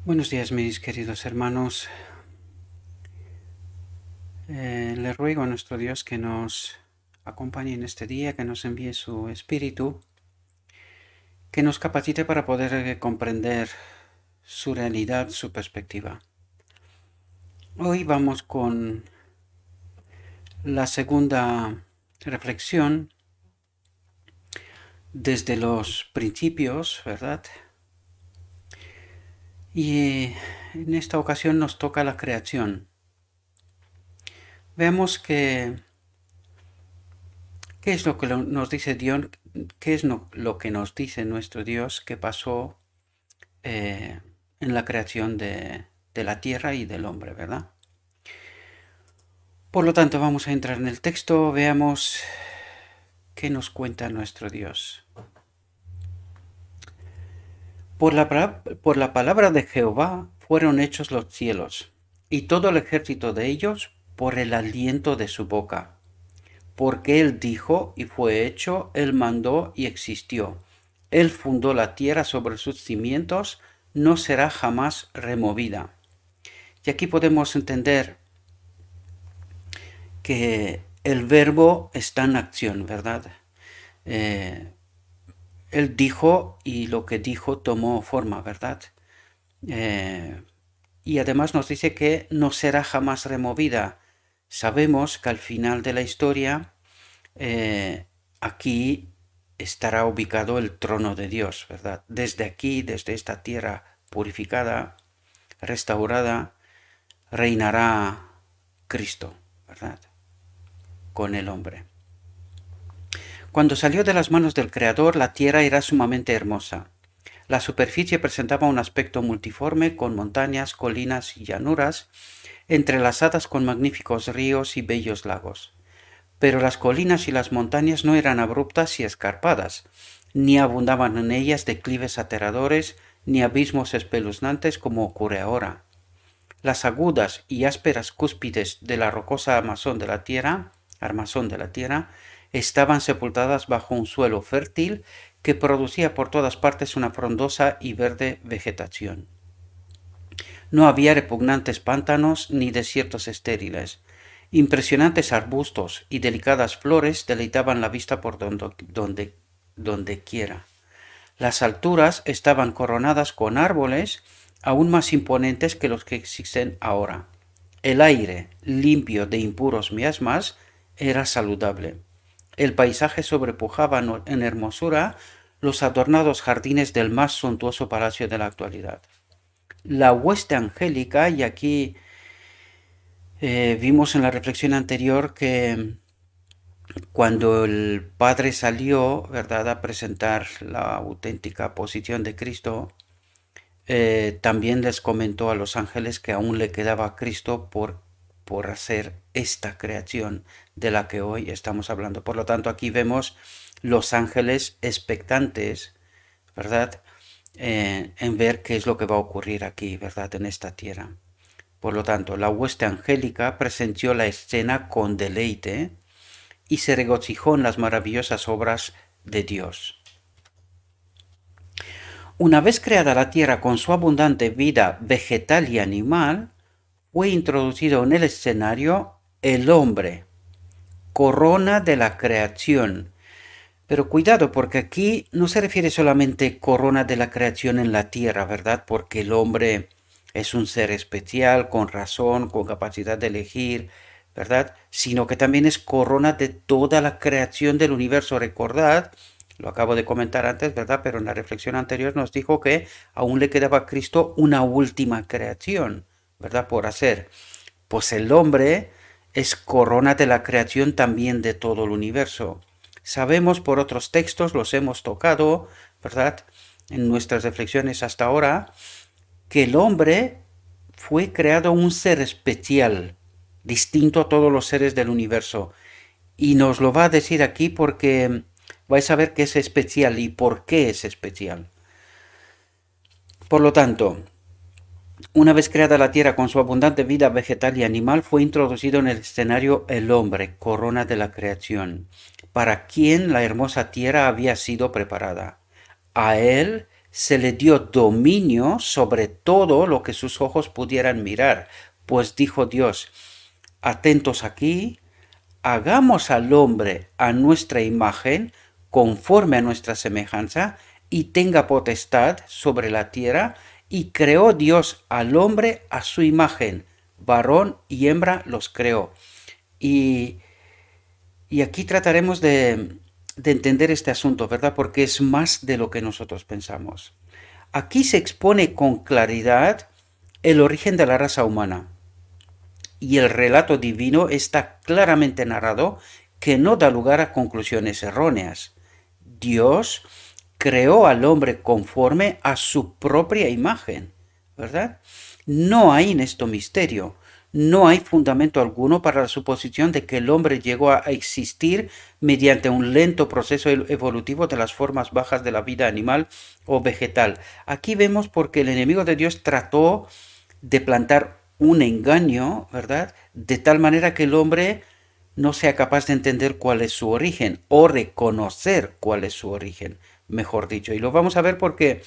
Buenos días, mis queridos hermanos. Le ruego a nuestro Dios que nos acompañe en este día, que nos envíe su Espíritu, que nos capacite para poder comprender su realidad, su perspectiva. Hoy vamos con la segunda reflexión desde los principios, ¿verdad? Y en esta ocasión nos toca la creación. Veamos que ¿qué es lo que nos dice Dios? ¿Qué es lo que nos dice nuestro Dios que pasó en la creación de la tierra y del hombre, ¿verdad? Por lo tanto, vamos a entrar en el texto, veamos qué nos cuenta nuestro Dios. Por la palabra de Jehová fueron hechos los cielos, y todo el ejército de ellos por el aliento de su boca. Porque él dijo y fue hecho, él mandó y existió. Él fundó la tierra sobre sus cimientos, no será jamás removida. Y aquí podemos entender que el verbo está en acción, ¿verdad? Eh, Él dijo y lo que dijo tomó forma, ¿verdad? Eh, y además nos dice que no será jamás removida. Sabemos que al final de la historia aquí estará ubicado el trono de Dios, ¿verdad? Desde aquí, desde esta tierra purificada, restaurada, reinará Cristo, ¿verdad? Con el hombre. Cuando salió de las manos del Creador, la tierra era sumamente hermosa. La superficie presentaba un aspecto multiforme, con montañas, colinas y llanuras, entrelazadas con magníficos ríos y bellos lagos. Pero las colinas y las montañas no eran abruptas y escarpadas, ni abundaban en ellas declives aterradores, ni abismos espeluznantes como ocurre ahora. Las agudas y ásperas cúspides de la rocosa armazón de la tierra, estaban sepultadas bajo un suelo fértil que producía por todas partes una frondosa y verde vegetación. No había repugnantes pantanos ni desiertos estériles. Impresionantes arbustos y delicadas flores deleitaban la vista por donde quiera. Las alturas estaban coronadas con árboles aún más imponentes que los que existen ahora. El aire, limpio de impuros miasmas, era saludable. El paisaje sobrepujaba en hermosura los adornados jardines del más suntuoso palacio de la actualidad. La hueste angélica, y aquí vimos en la reflexión anterior que cuando el Padre salió, ¿verdad?, a presentar la auténtica posición de Cristo, también les comentó a los ángeles que aún le quedaba a Cristo por hacer esta creación de la que hoy estamos hablando. Por lo tanto, aquí vemos los ángeles expectantes, ¿verdad?, en ver qué es lo que va a ocurrir aquí, ¿verdad?, en esta tierra. Por lo tanto, la hueste angélica presenció la escena con deleite y se regocijó en las maravillosas obras de Dios. Una vez creada la tierra con su abundante vida vegetal y animal, fue introducido en el escenario el hombre, corona de la creación. Pero cuidado, porque aquí no se refiere solamente corona de la creación en la tierra, ¿verdad? Porque el hombre es un ser especial, con razón, con capacidad de elegir, ¿verdad? Sino que también es corona de toda la creación del universo. Recordad, lo acabo de comentar antes, ¿verdad? Pero en la reflexión anterior nos dijo que aún le quedaba a Cristo una última creación, ¿verdad?, por hacer. Pues el hombre es corona de la creación también de todo el universo. Sabemos por otros textos, los hemos tocado, ¿verdad?, en nuestras reflexiones hasta ahora, que el hombre fue creado un ser especial, distinto a todos los seres del universo. Y nos lo va a decir aquí porque vais a ver que es especial y por qué es especial. Por lo tanto, una vez creada la tierra con su abundante vida vegetal y animal, fue introducido en el escenario el hombre, corona de la creación, para quien la hermosa tierra había sido preparada. A él se le dio dominio sobre todo lo que sus ojos pudieran mirar, pues dijo Dios, atentos aquí, hagamos al hombre a nuestra imagen, conforme a nuestra semejanza, y tenga potestad sobre la tierra, y creó Dios al hombre a su imagen, varón y hembra los creó. Y, y aquí trataremos de entender este asunto, ¿verdad? Porque es más de lo que nosotros pensamos. Aquí se expone con claridad el origen de la raza humana. Y el relato divino está claramente narrado, que no da lugar a conclusiones erróneas. Dios creó al hombre conforme a su propia imagen, ¿verdad? No hay en esto misterio. No hay fundamento alguno para la suposición de que el hombre llegó a existir mediante un lento proceso evolutivo de las formas bajas de la vida animal o vegetal. Aquí vemos porque el enemigo de Dios trató de plantar un engaño, ¿verdad? De tal manera que el hombre no sea capaz de entender cuál es su origen o reconocer cuál es su origen, mejor dicho. Y lo vamos a ver porque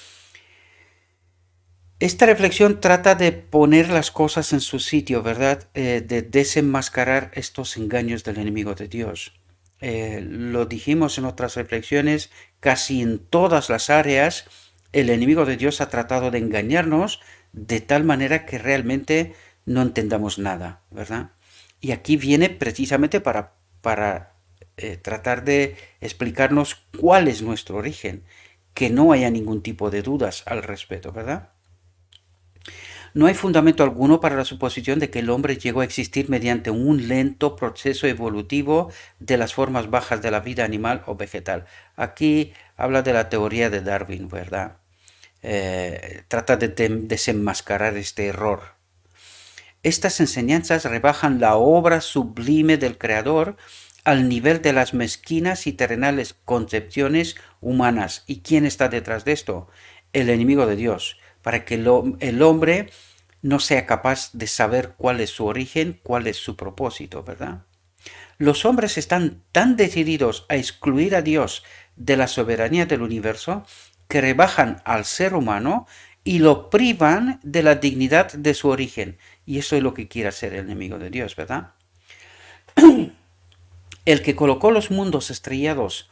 esta reflexión trata de poner las cosas en su sitio, ¿verdad? De desenmascarar estos engaños del enemigo de Dios. Lo dijimos en otras reflexiones, casi en todas las áreas el enemigo de Dios ha tratado de engañarnos de tal manera que realmente no entendamos nada, ¿verdad? Y aquí viene precisamente para tratar de explicarnos cuál es nuestro origen, que no haya ningún tipo de dudas al respecto, ¿verdad? No hay fundamento alguno para la suposición de que el hombre llegó a existir mediante un lento proceso evolutivo de las formas bajas de la vida animal o vegetal. Aquí habla de la teoría de Darwin, ¿verdad? Trata de desenmascarar este error. Estas enseñanzas rebajan la obra sublime del Creador al nivel de las mezquinas y terrenales concepciones humanas. ¿Y quién está detrás de esto? El enemigo de Dios, para que el hombre no sea capaz de saber cuál es su origen, cuál es su propósito, ¿verdad? Los hombres están tan decididos a excluir a Dios de la soberanía del universo que rebajan al ser humano y lo privan de la dignidad de su origen. Y eso es lo que quiere hacer el enemigo de Dios, ¿verdad? El que colocó los mundos estrellados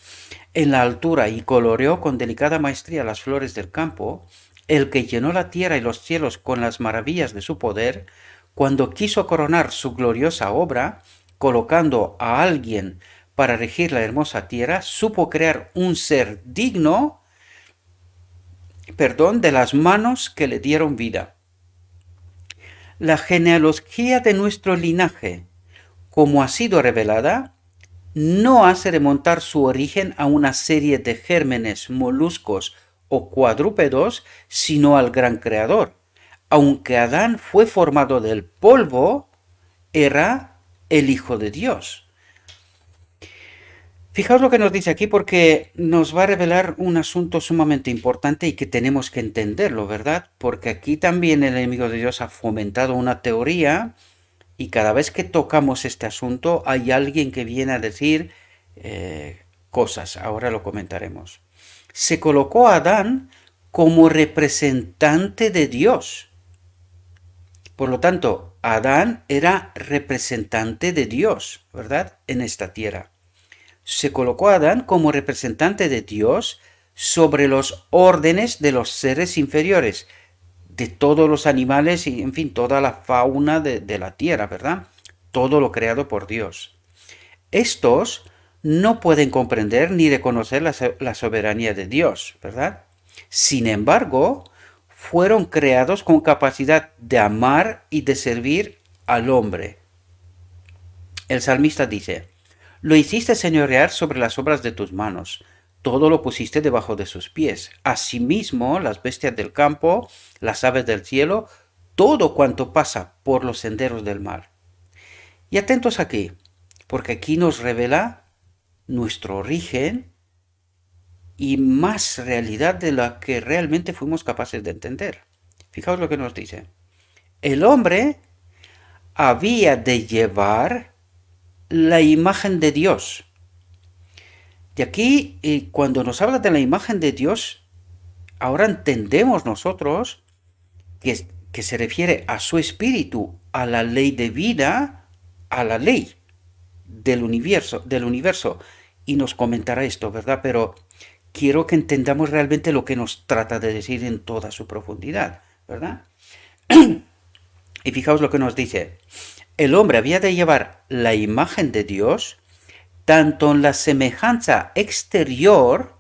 en la altura y coloreó con delicada maestría las flores del campo, el que llenó la tierra y los cielos con las maravillas de su poder, cuando quiso coronar su gloriosa obra, colocando a alguien para regir la hermosa tierra, supo crear un ser digno, de las manos que le dieron vida. La genealogía de nuestro linaje, como ha sido revelada, no hace remontar su origen a una serie de gérmenes, moluscos o cuadrúpedos, sino al gran creador. Aunque Adán fue formado del polvo, era el Hijo de Dios. Fijaos lo que nos dice aquí porque nos va a revelar un asunto sumamente importante y que tenemos que entenderlo, ¿verdad? Porque aquí también el enemigo de Dios ha fomentado una teoría y cada vez que tocamos este asunto hay alguien que viene a decir cosas. Ahora lo comentaremos. Se colocó a Adán como representante de Dios. Por lo tanto, Adán era representante de Dios, ¿verdad? En esta tierra. Se colocó a Adán como representante de Dios sobre los órdenes de los seres inferiores, de todos los animales y, en fin, toda la fauna de la tierra, ¿verdad? Todo lo creado por Dios. Estos no pueden comprender ni reconocer la soberanía de Dios, ¿verdad? Sin embargo, fueron creados con capacidad de amar y de servir al hombre. El salmista dice, lo hiciste señorear sobre las obras de tus manos, todo lo pusiste debajo de sus pies. Asimismo, las bestias del campo, las aves del cielo, todo cuanto pasa por los senderos del mar. Y atentos aquí, porque aquí nos revela nuestro origen y más realidad de la que realmente fuimos capaces de entender. Fijaos lo que nos dice. El hombre había de llevar la imagen de Dios. Y aquí, cuando nos habla de la imagen de Dios, ahora entendemos nosotros que se refiere a su espíritu, a la ley de vida, a la ley del universo. Y nos comentará esto, ¿verdad? Pero quiero que entendamos realmente lo que nos trata de decir en toda su profundidad, ¿verdad? Y fijaos lo que nos dice. El hombre había de llevar la imagen de Dios tanto en la semejanza exterior,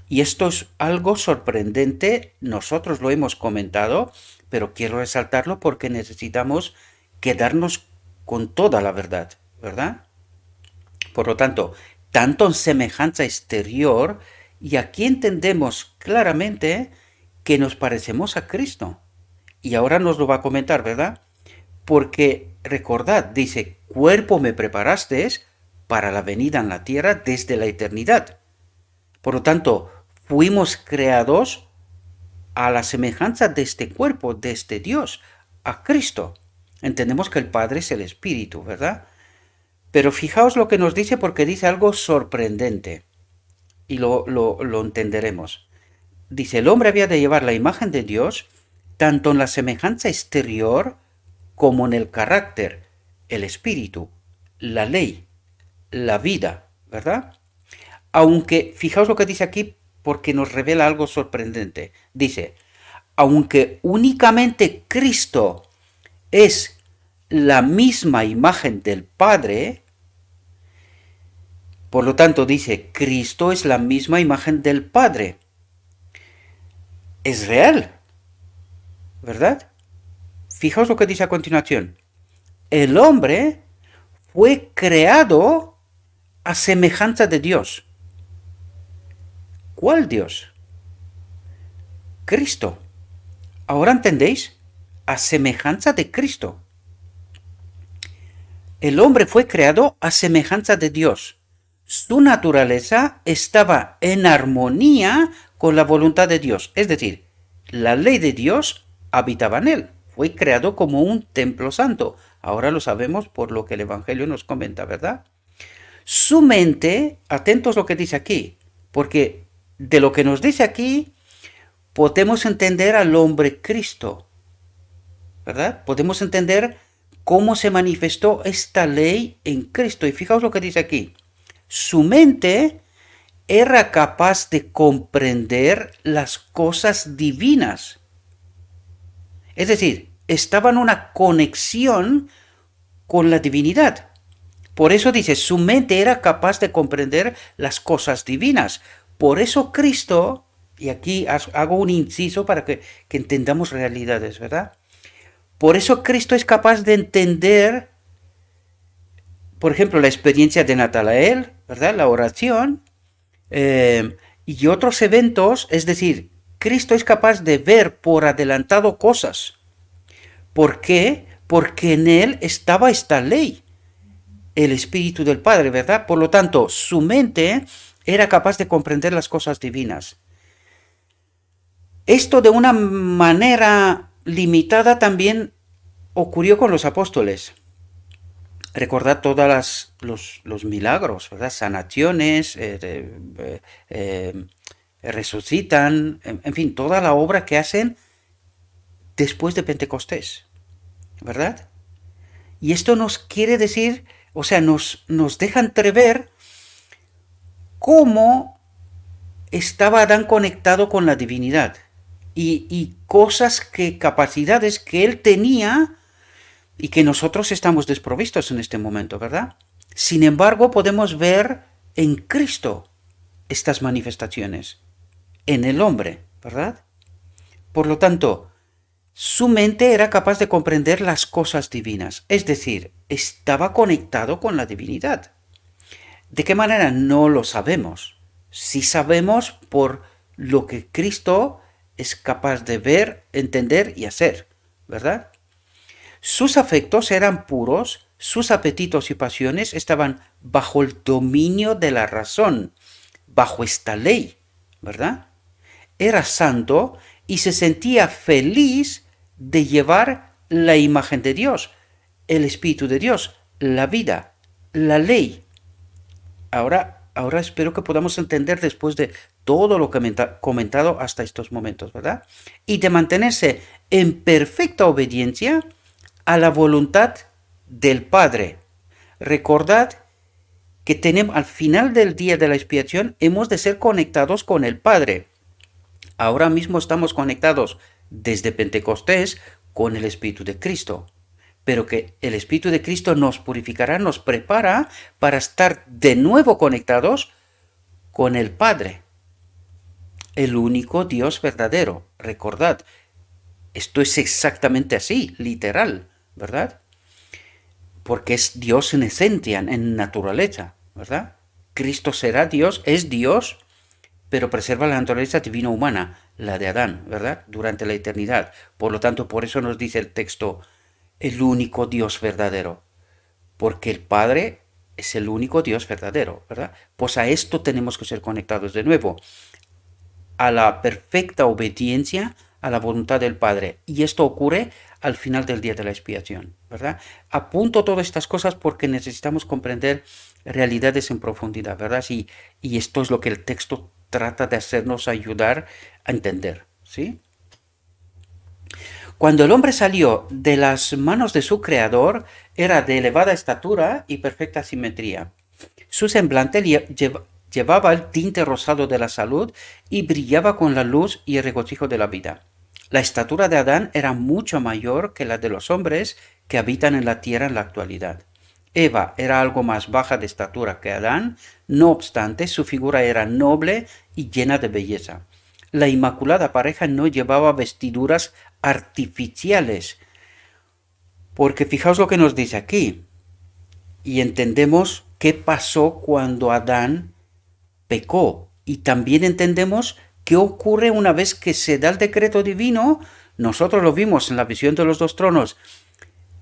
y esto es algo sorprendente, nosotros lo hemos comentado, pero quiero resaltarlo porque necesitamos quedarnos con toda la verdad, ¿verdad? Por lo tanto, tanto en semejanza exterior, y aquí entendemos claramente que nos parecemos a Cristo. Y ahora nos lo va a comentar, ¿verdad? Porque recordad, dice, cuerpo me preparaste para la venida en la tierra desde la eternidad. Por lo tanto, fuimos creados a la semejanza de este cuerpo, de este Dios, a Cristo. Entendemos que el Padre es el Espíritu, ¿verdad? Pero fijaos lo que nos dice porque dice algo sorprendente y lo entenderemos. Dice, el hombre había de llevar la imagen de Dios tanto en la semejanza exterior como en el carácter, el espíritu, la ley, la vida, ¿verdad? Aunque, fijaos lo que dice aquí porque nos revela algo sorprendente. Dice, aunque únicamente Cristo es la misma imagen del Padre, por lo tanto dice, Cristo es la misma imagen del Padre. Es real, ¿verdad? Fijaos lo que dice a continuación. El hombre fue creado a semejanza de Dios. ¿Cuál Dios? Cristo. ¿Ahora entendéis? A semejanza de Cristo. El hombre fue creado a semejanza de Dios. Su naturaleza estaba en armonía con la voluntad de Dios. Es decir, la ley de Dios habitaba en él. Fue creado como un templo santo. Ahora lo sabemos por lo que el Evangelio nos comenta, ¿verdad? Su mente, atentos a lo que dice aquí, porque de lo que nos dice aquí podemos entender al hombre Cristo, ¿verdad? Podemos entender cómo se manifestó esta ley en Cristo. Y fijaos lo que dice aquí. Su mente era capaz de comprender las cosas divinas. Es decir, estaba en una conexión con la divinidad. Por eso dice, su mente era capaz de comprender las cosas divinas. Por eso Cristo, y aquí hago un inciso para que entendamos realidades, ¿verdad? Por eso Cristo es capaz de entender, por ejemplo, la experiencia de Natanael, ¿verdad? La oración y otros eventos, es decir, Cristo es capaz de ver por adelantado cosas. ¿Por qué? Porque en él estaba esta ley, el Espíritu del Padre, ¿verdad? Por lo tanto, su mente era capaz de comprender las cosas divinas. Esto de una manera limitada también ocurrió con los apóstoles. Recordad todos los milagros, ¿verdad? Sanaciones, resucitan, en fin, toda la obra que hacen después de Pentecostés, ¿verdad? Y esto nos quiere decir, o sea, nos deja entrever cómo estaba Adán conectado con la divinidad y capacidades que él tenía y que nosotros estamos desprovistos en este momento, ¿verdad? Sin embargo, podemos ver en Cristo estas manifestaciones, en el hombre, ¿verdad? Por lo tanto, su mente era capaz de comprender las cosas divinas, es decir, estaba conectado con la divinidad. ¿De qué manera? No lo sabemos. Sí sabemos por lo que Cristo es capaz de ver, entender y hacer, ¿verdad? Sus afectos eran puros, sus apetitos y pasiones estaban bajo el dominio de la razón, bajo esta ley, ¿verdad? Era santo y se sentía feliz de llevar la imagen de Dios, el Espíritu de Dios, la vida, la ley. Ahora ahora espero que podamos entender después de todo lo que he comentado hasta estos momentos, ¿verdad? Y de mantenerse en perfecta obediencia a la voluntad del Padre. Recordad que tenemos, al final del día de la expiación hemos de ser conectados con el Padre. Ahora mismo estamos conectados desde Pentecostés con el Espíritu de Cristo, pero que el Espíritu de Cristo nos purificará, nos prepara para estar de nuevo conectados con el Padre, el único Dios verdadero. Recordad, esto es exactamente así, literal, ¿verdad? Porque es Dios en esencia, en naturaleza, ¿verdad? Cristo será Dios, es Dios, pero preserva la naturaleza divina humana, la de Adán, ¿verdad? Durante la eternidad. Por lo tanto, por eso nos dice el texto, el único Dios verdadero, porque el Padre es el único Dios verdadero, ¿verdad? Pues a esto tenemos que ser conectados de nuevo, a la perfecta obediencia a la voluntad del Padre. Y esto ocurre al final del día de la expiación, ¿verdad? Apunto todas estas cosas porque necesitamos comprender realidades en profundidad, ¿verdad? Y esto es lo que el texto trata de hacernos ayudar a entender, ¿sí? Cuando el hombre salió de las manos de su creador, era de elevada estatura y perfecta simetría. Su semblante llevaba el tinte rosado de la salud y brillaba con la luz y el regocijo de la vida. La estatura de Adán era mucho mayor que la de los hombres que habitan en la tierra en la actualidad. Eva era algo más baja de estatura que Adán, no obstante, su figura era noble y llena de belleza. La inmaculada pareja no llevaba vestiduras artificiales, porque fijaos lo que nos dice aquí, y entendemos qué pasó cuando Adán pecó, y también entendemos qué ocurre una vez que se da el decreto divino. Nosotros lo vimos en la visión de los dos tronos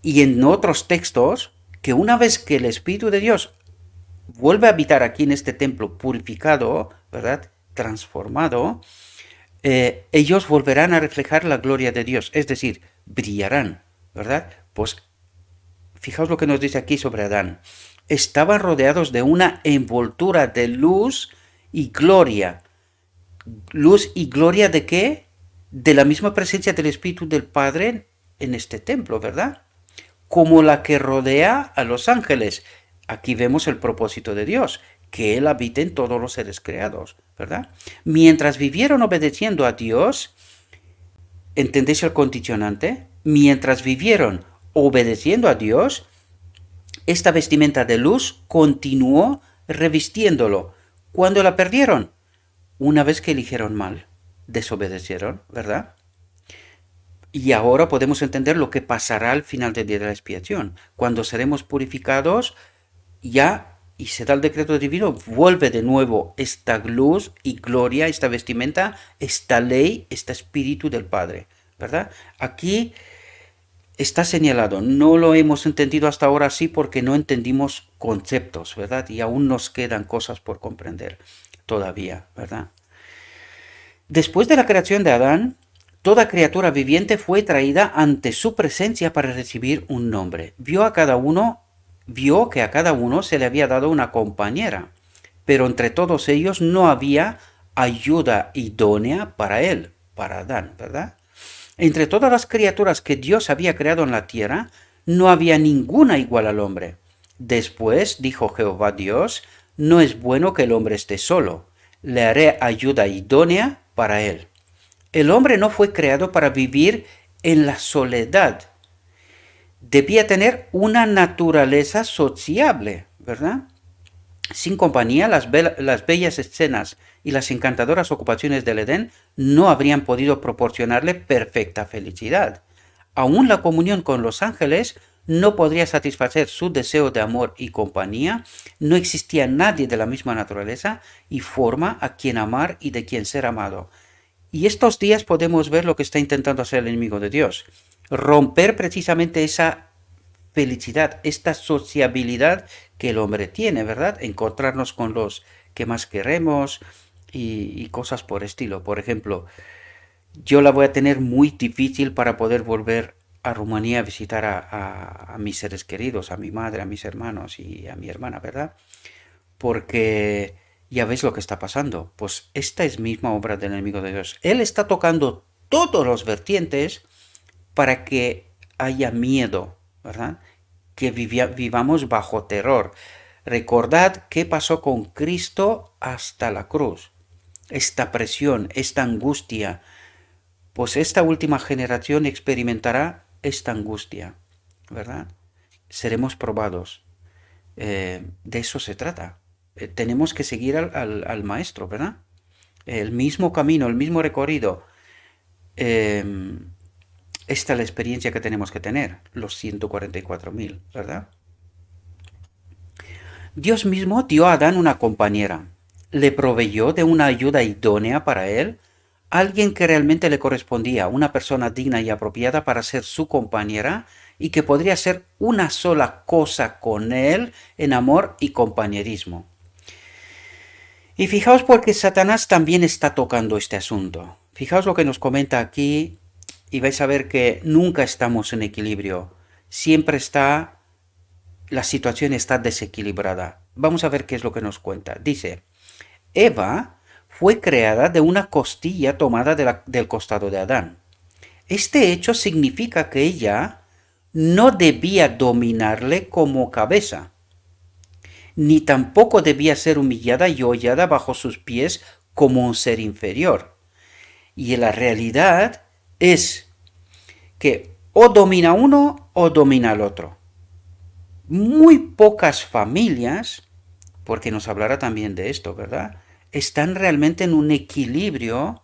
y en otros textos, que una vez que el Espíritu de Dios vuelve a habitar aquí en este templo purificado, ¿verdad? Transformado, ellos volverán a reflejar la gloria de Dios, es decir, brillarán, ¿verdad? Pues fijaos lo que nos dice aquí sobre Adán. Estaban rodeados de una envoltura de luz y gloria. ¿Luz y gloria de qué? De la misma presencia del Espíritu del Padre en este templo, ¿verdad? Como la que rodea a los ángeles. Aquí vemos el propósito de Dios, que Él habite en todos los seres creados, ¿verdad? Mientras vivieron obedeciendo a Dios, ¿entendéis el condicionante? Mientras vivieron obedeciendo a Dios, esta vestimenta de luz continuó revistiéndolo. ¿Cuándo la perdieron? Una vez que eligieron mal, desobedecieron, ¿verdad? Y ahora podemos entender lo que pasará al final del día de la expiación. Cuando seremos purificados, ya, y se da el decreto divino, vuelve de nuevo esta luz y gloria, esta vestimenta, esta ley, este espíritu del Padre, ¿verdad? Aquí está señalado, no lo hemos entendido hasta ahora así porque no entendimos conceptos, ¿verdad? Y aún nos quedan cosas por comprender todavía, ¿verdad? Después de la creación de Adán, toda criatura viviente fue traída ante su presencia para recibir un nombre. Vio que a cada uno se le había dado una compañera, pero entre todos ellos no había ayuda idónea para él, para Adán, ¿verdad? Entre todas las criaturas que Dios había creado en la tierra, no había ninguna igual al hombre. Después dijo Jehová Dios, no es bueno que el hombre esté solo, le haré ayuda idónea para él. El hombre no fue creado para vivir en la soledad. Debía tener una naturaleza sociable, ¿verdad? Sin compañía, las bellas escenas y las encantadoras ocupaciones del Edén no habrían podido proporcionarle perfecta felicidad. Aún la comunión con los ángeles no podría satisfacer su deseo de amor y compañía. No existía nadie de la misma naturaleza y forma a quien amar y de quien ser amado. Y estos días podemos ver lo que está intentando hacer el enemigo de Dios. Romper precisamente esa felicidad, esta sociabilidad que el hombre tiene, ¿verdad? Encontrarnos con los que más queremos y cosas por estilo. Por ejemplo, yo la voy a tener muy difícil para poder volver a Rumanía a visitar a mis seres queridos, a mi madre, a mis hermanos y a mi hermana, ¿verdad? Porque ya ves lo que está pasando. Pues esta es misma obra del enemigo de Dios. Él está tocando todos los vertientes para que haya miedo, ¿verdad? Que vivamos bajo terror. Recordad qué pasó con Cristo hasta la cruz. Esta presión, esta angustia, pues esta última generación experimentará esta angustia, ¿verdad? Seremos probados. De eso se trata. Tenemos que seguir al maestro, ¿verdad? El mismo camino, el mismo recorrido. Esta es la experiencia que tenemos que tener, los 144.000, ¿verdad? Dios mismo dio a Adán una compañera. Le proveyó de una ayuda idónea para él, alguien que realmente le correspondía, una persona digna y apropiada para ser su compañera y que podría hacer una sola cosa con él en amor y compañerismo. Y fijaos porque Satanás también está tocando este asunto. Fijaos lo que nos comenta aquí y vais a ver que nunca estamos en equilibrio. Siempre la situación está desequilibrada. Vamos a ver qué es lo que nos cuenta. Dice, Eva fue creada de una costilla tomada del costado de Adán. Este hecho significa que ella no debía dominarle como cabeza, ni tampoco debía ser humillada y hollada bajo sus pies como un ser inferior. Y la realidad es que o domina uno o domina al otro. Muy pocas familias, porque nos hablará también de esto, ¿verdad?, están realmente en un equilibrio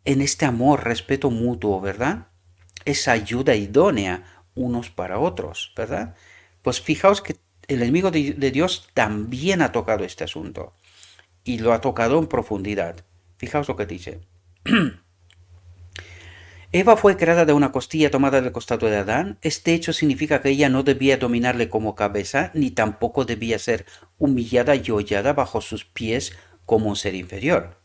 en este amor, respeto mutuo, ¿verdad? Esa ayuda idónea unos para otros, ¿verdad? Pues fijaos que el enemigo de Dios también ha tocado este asunto y lo ha tocado en profundidad. Fijaos lo que dice. Eva fue creada de una costilla tomada del costado de Adán. Este hecho significa que ella no debía dominarle como cabeza, ni tampoco debía ser humillada y hollada bajo sus pies como un ser inferior,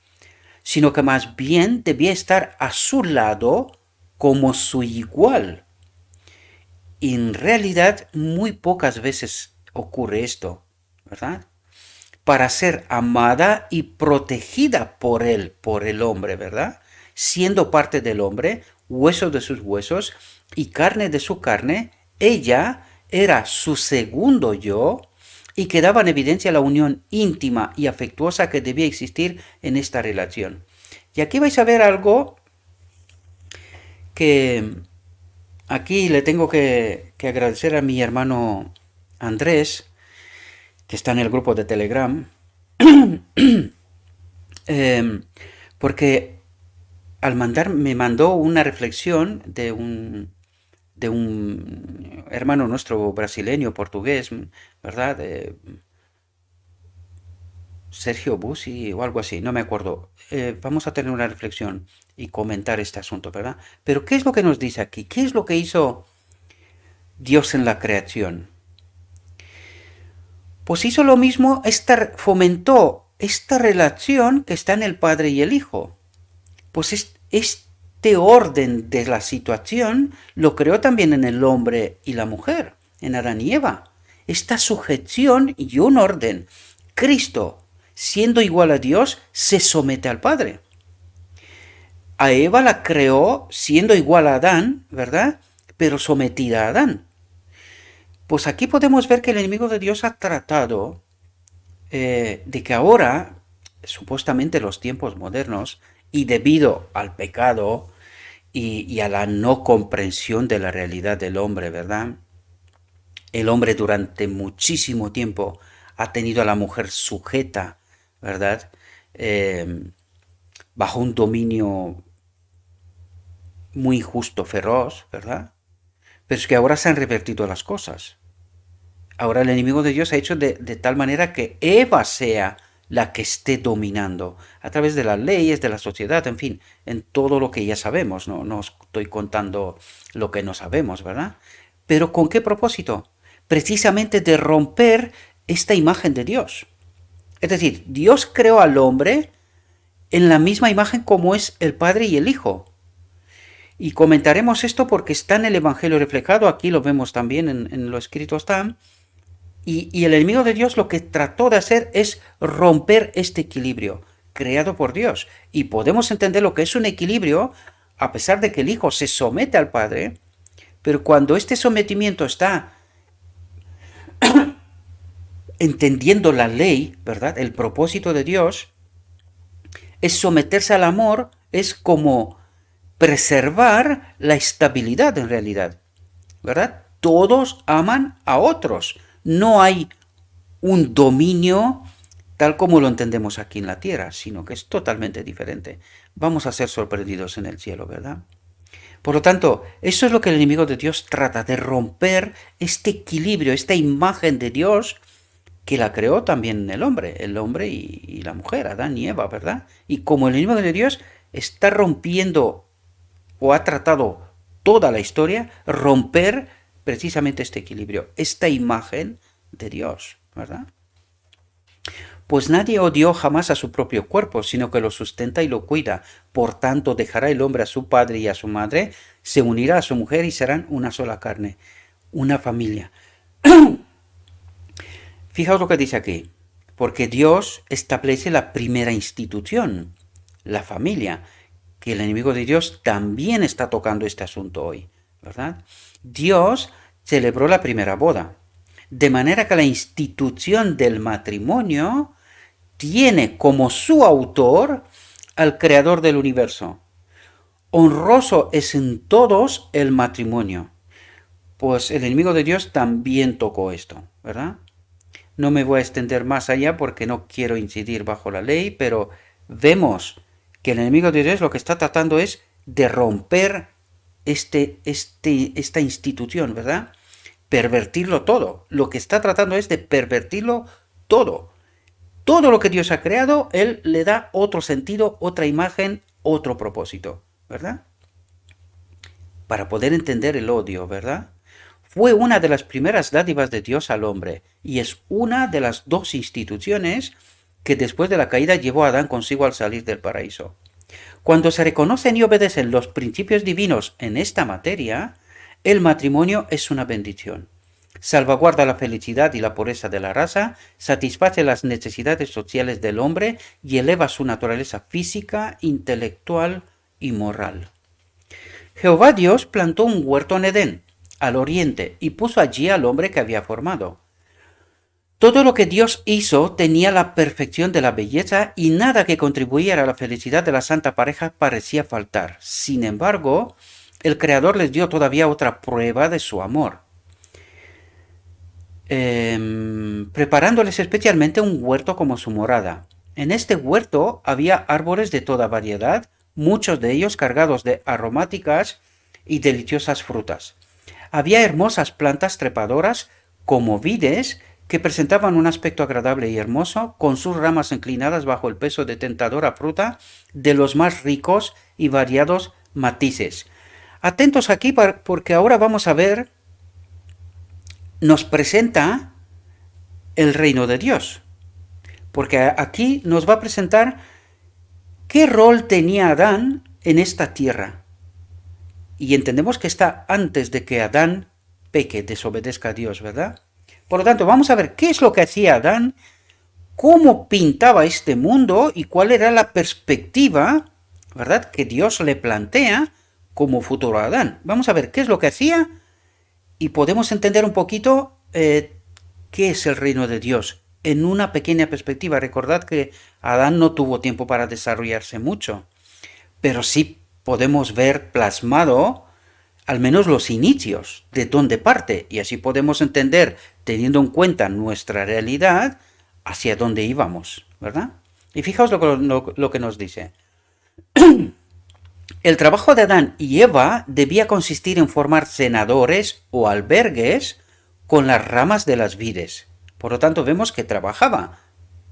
sino que más bien debía estar a su lado como su igual. Y en realidad muy pocas veces ocurre esto, ¿verdad? Para ser amada y protegida por él, por el hombre, ¿verdad? Siendo parte del hombre, hueso de sus huesos y carne de su carne, ella era su segundo yo y quedaba en evidencia la unión íntima y afectuosa que debía existir en esta relación. Y aquí vais a ver algo que aquí le tengo que agradecer a mi hermano Andrés, que está en el grupo de Telegram, porque me mandó una reflexión de un hermano nuestro brasileño, portugués, ¿verdad? Sergio Bussi o algo así, no me acuerdo. Vamos a tener una reflexión y comentar este asunto, ¿verdad? Pero ¿qué es lo que nos dice aquí? ¿Qué es lo que hizo Dios en la creación? Pues hizo lo mismo, fomentó esta relación que está en el Padre y el Hijo. Pues este orden de la situación lo creó también en el hombre y la mujer, en Adán y Eva. Esta sujeción y un orden. Cristo, siendo igual a Dios, se somete al Padre. A Eva la creó siendo igual a Adán, ¿verdad?, pero sometida a Adán. Pues aquí podemos ver que el enemigo de Dios ha tratado de que ahora, supuestamente los tiempos modernos, y debido al pecado y a la no comprensión de la realidad del hombre, ¿verdad? El hombre durante muchísimo tiempo ha tenido a la mujer sujeta, ¿verdad?, bajo un dominio muy justo, feroz, ¿verdad? Pero es que ahora se han revertido las cosas. Ahora el enemigo de Dios ha hecho de tal manera que Eva sea la que esté dominando, a través de las leyes, de la sociedad, en fin, en todo lo que ya sabemos, no os estoy contando lo que no sabemos, ¿verdad? Pero ¿con qué propósito? Precisamente de romper esta imagen de Dios. Es decir, Dios creó al hombre en la misma imagen como es el Padre y el Hijo. Y comentaremos esto porque está en el Evangelio reflejado, aquí lo vemos también en lo escrito está, Y el enemigo de Dios lo que trató de hacer es romper este equilibrio creado por Dios. Y podemos entender lo que es un equilibrio a pesar de que el Hijo se somete al Padre, pero cuando este sometimiento está entendiendo la ley, ¿verdad? El propósito de Dios es someterse al amor, es como preservar la estabilidad en realidad, ¿verdad? Todos aman a otros. No hay un dominio tal como lo entendemos aquí en la tierra, sino que es totalmente diferente. Vamos a ser sorprendidos en el cielo, ¿verdad? Por lo tanto, eso es lo que el enemigo de Dios trata, de romper este equilibrio, esta imagen de Dios que la creó también el hombre y la mujer, Adán y Eva, ¿verdad? Y como el enemigo de Dios está rompiendo o ha tratado toda la historia, romper precisamente este equilibrio, esta imagen de Dios, ¿verdad? Pues nadie odió jamás a su propio cuerpo, sino que lo sustenta y lo cuida. Por tanto, dejará el hombre a su padre y a su madre, se unirá a su mujer y serán una sola carne, una familia. Fijaos lo que dice aquí, porque Dios establece la primera institución, la familia, que el enemigo de Dios también está tocando este asunto hoy, ¿verdad? Dios celebró la primera boda, de manera que la institución del matrimonio tiene como su autor al creador del universo. Honroso es en todos el matrimonio. Pues el enemigo de Dios también tocó esto, ¿verdad? No me voy a extender más allá porque no quiero incidir bajo la ley, pero vemos que el enemigo de Dios lo que está tratando es de romper esta institución, ¿verdad? Pervertirlo todo. Lo que está tratando es de pervertirlo todo. Todo lo que Dios ha creado, Él le da otro sentido, otra imagen, otro propósito, ¿verdad? Para poder entender el odio, ¿verdad? Fue una de las primeras dádivas de Dios al hombre y es una de las dos instituciones que después de la caída llevó a Adán consigo al salir del paraíso. Cuando se reconocen y obedecen los principios divinos en esta materia, el matrimonio es una bendición. Salvaguarda la felicidad y la pureza de la raza, satisface las necesidades sociales del hombre y eleva su naturaleza física, intelectual y moral. Jehová Dios plantó un huerto en Edén, al oriente, y puso allí al hombre que había formado. Todo lo que Dios hizo tenía la perfección de la belleza y nada que contribuyera a la felicidad de la santa pareja parecía faltar. Sin embargo, el Creador les dio todavía otra prueba de su amor, preparándoles especialmente un huerto como su morada. En este huerto había árboles de toda variedad, muchos de ellos cargados de aromáticas y deliciosas frutas. Había hermosas plantas trepadoras como vides que presentaban un aspecto agradable y hermoso, con sus ramas inclinadas bajo el peso de tentadora fruta de los más ricos y variados matices. Atentos aquí porque ahora vamos a ver, nos presenta el reino de Dios. Porque aquí nos va a presentar qué rol tenía Adán en esta tierra. Y entendemos que está antes de que Adán peque, desobedezca a Dios, ¿verdad? Por lo tanto, vamos a ver qué es lo que hacía Adán, cómo pintaba este mundo y cuál era la perspectiva, ¿verdad?, que Dios le plantea como futuro Adán. Vamos a ver qué es lo que hacía y podemos entender un poquito qué es el reino de Dios en una pequeña perspectiva. Recordad que Adán no tuvo tiempo para desarrollarse mucho, pero sí podemos ver plasmado al menos los inicios, de dónde parte, y así podemos entender, teniendo en cuenta nuestra realidad, hacia dónde íbamos, ¿verdad? Y fijaos lo que nos dice. El trabajo de Adán y Eva debía consistir en formar cenadores o albergues con las ramas de las vides. Por lo tanto, vemos que trabajaba,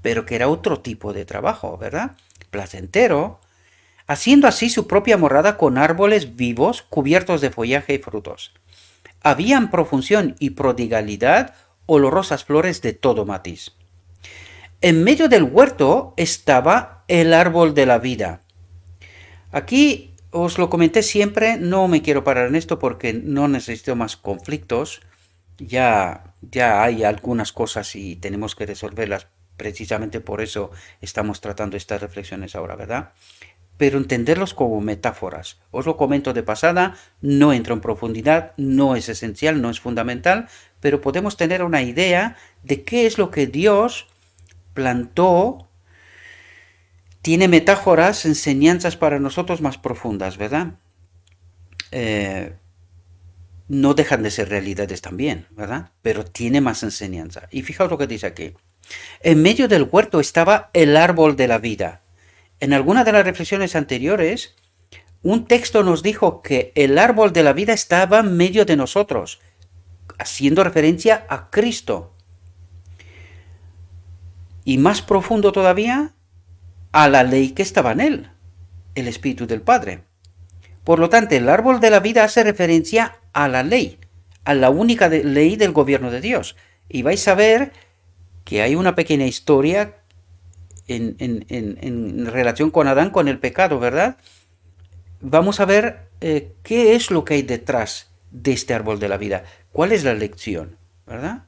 pero que era otro tipo de trabajo, ¿verdad? Placentero, haciendo así su propia morada con árboles vivos cubiertos de follaje y frutos. Había en profusión y prodigalidad olorosas flores de todo matiz. En medio del huerto estaba el árbol de la vida. Aquí os lo comenté siempre, no me quiero parar en esto porque no necesito más conflictos. Ya ya hay algunas cosas y tenemos que resolverlas. Precisamente por eso estamos tratando estas reflexiones ahora, ¿verdad? Pero entenderlos como metáforas. Os lo comento de pasada, no entro en profundidad, no es esencial, no es fundamental, pero podemos tener una idea de qué es lo que Dios plantó. Tiene metáforas, enseñanzas para nosotros más profundas, ¿verdad? No dejan de ser realidades también, ¿verdad? Pero tiene más enseñanza. Y fijaos lo que dice aquí. En medio del huerto estaba el árbol de la vida. En alguna de las reflexiones anteriores, un texto nos dijo que el árbol de la vida estaba en medio de nosotros, haciendo referencia a Cristo. Y más profundo todavía, a la ley que estaba en él, el Espíritu del Padre. Por lo tanto, el árbol de la vida hace referencia a la ley, a la única ley del gobierno de Dios. Y vais a ver que hay una pequeña historia en relación con Adán, con el pecado, ¿verdad? Vamos a ver qué es lo que hay detrás de este árbol de la vida, cuál es la lección, ¿verdad?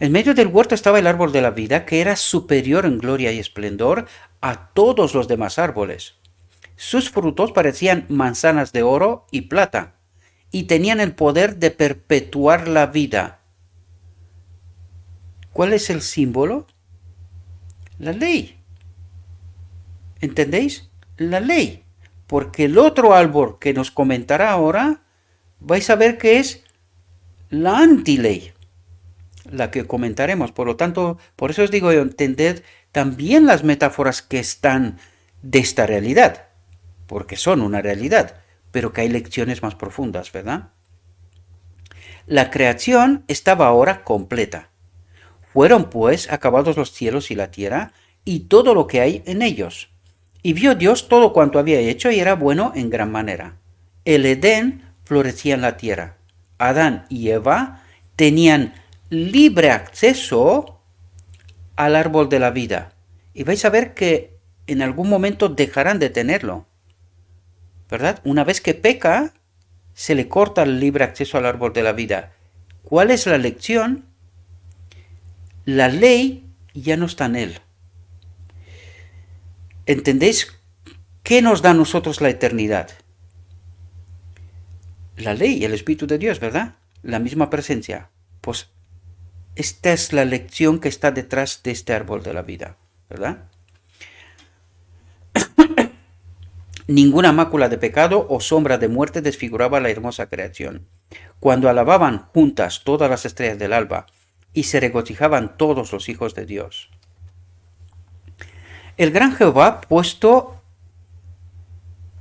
En medio del huerto estaba el árbol de la vida, que era superior en gloria y esplendor a todos los demás árboles. Sus frutos parecían manzanas de oro y plata, y tenían el poder de perpetuar la vida. ¿Cuál es el símbolo? La ley. ¿Entendéis? La ley. Porque el otro árbol que nos comentará ahora, vais a ver que es la antiley, la que comentaremos. Por lo tanto, por eso os digo, entended también las metáforas que están de esta realidad, porque son una realidad, pero que hay lecciones más profundas, ¿verdad? La creación estaba ahora completa. Fueron pues acabados los cielos y la tierra, y todo lo que hay en ellos. Y vio Dios todo cuanto había hecho, y era bueno en gran manera. El Edén florecía en la tierra. Adán y Eva tenían libre acceso al árbol de la vida. Y vais a ver que en algún momento dejarán de tenerlo, ¿verdad? Una vez que peca, se le corta el libre acceso al árbol de la vida. ¿Cuál es la lección? La ley ya no está en él. ¿Entendéis qué nos da a nosotros la eternidad? La ley, el Espíritu de Dios, ¿verdad? La misma presencia. Pues esta es la lección que está detrás de este árbol de la vida, ¿verdad? Ninguna mácula de pecado o sombra de muerte desfiguraba la hermosa creación. Cuando alababan juntas todas las estrellas del alba y se regocijaban todos los hijos de Dios. El gran Jehová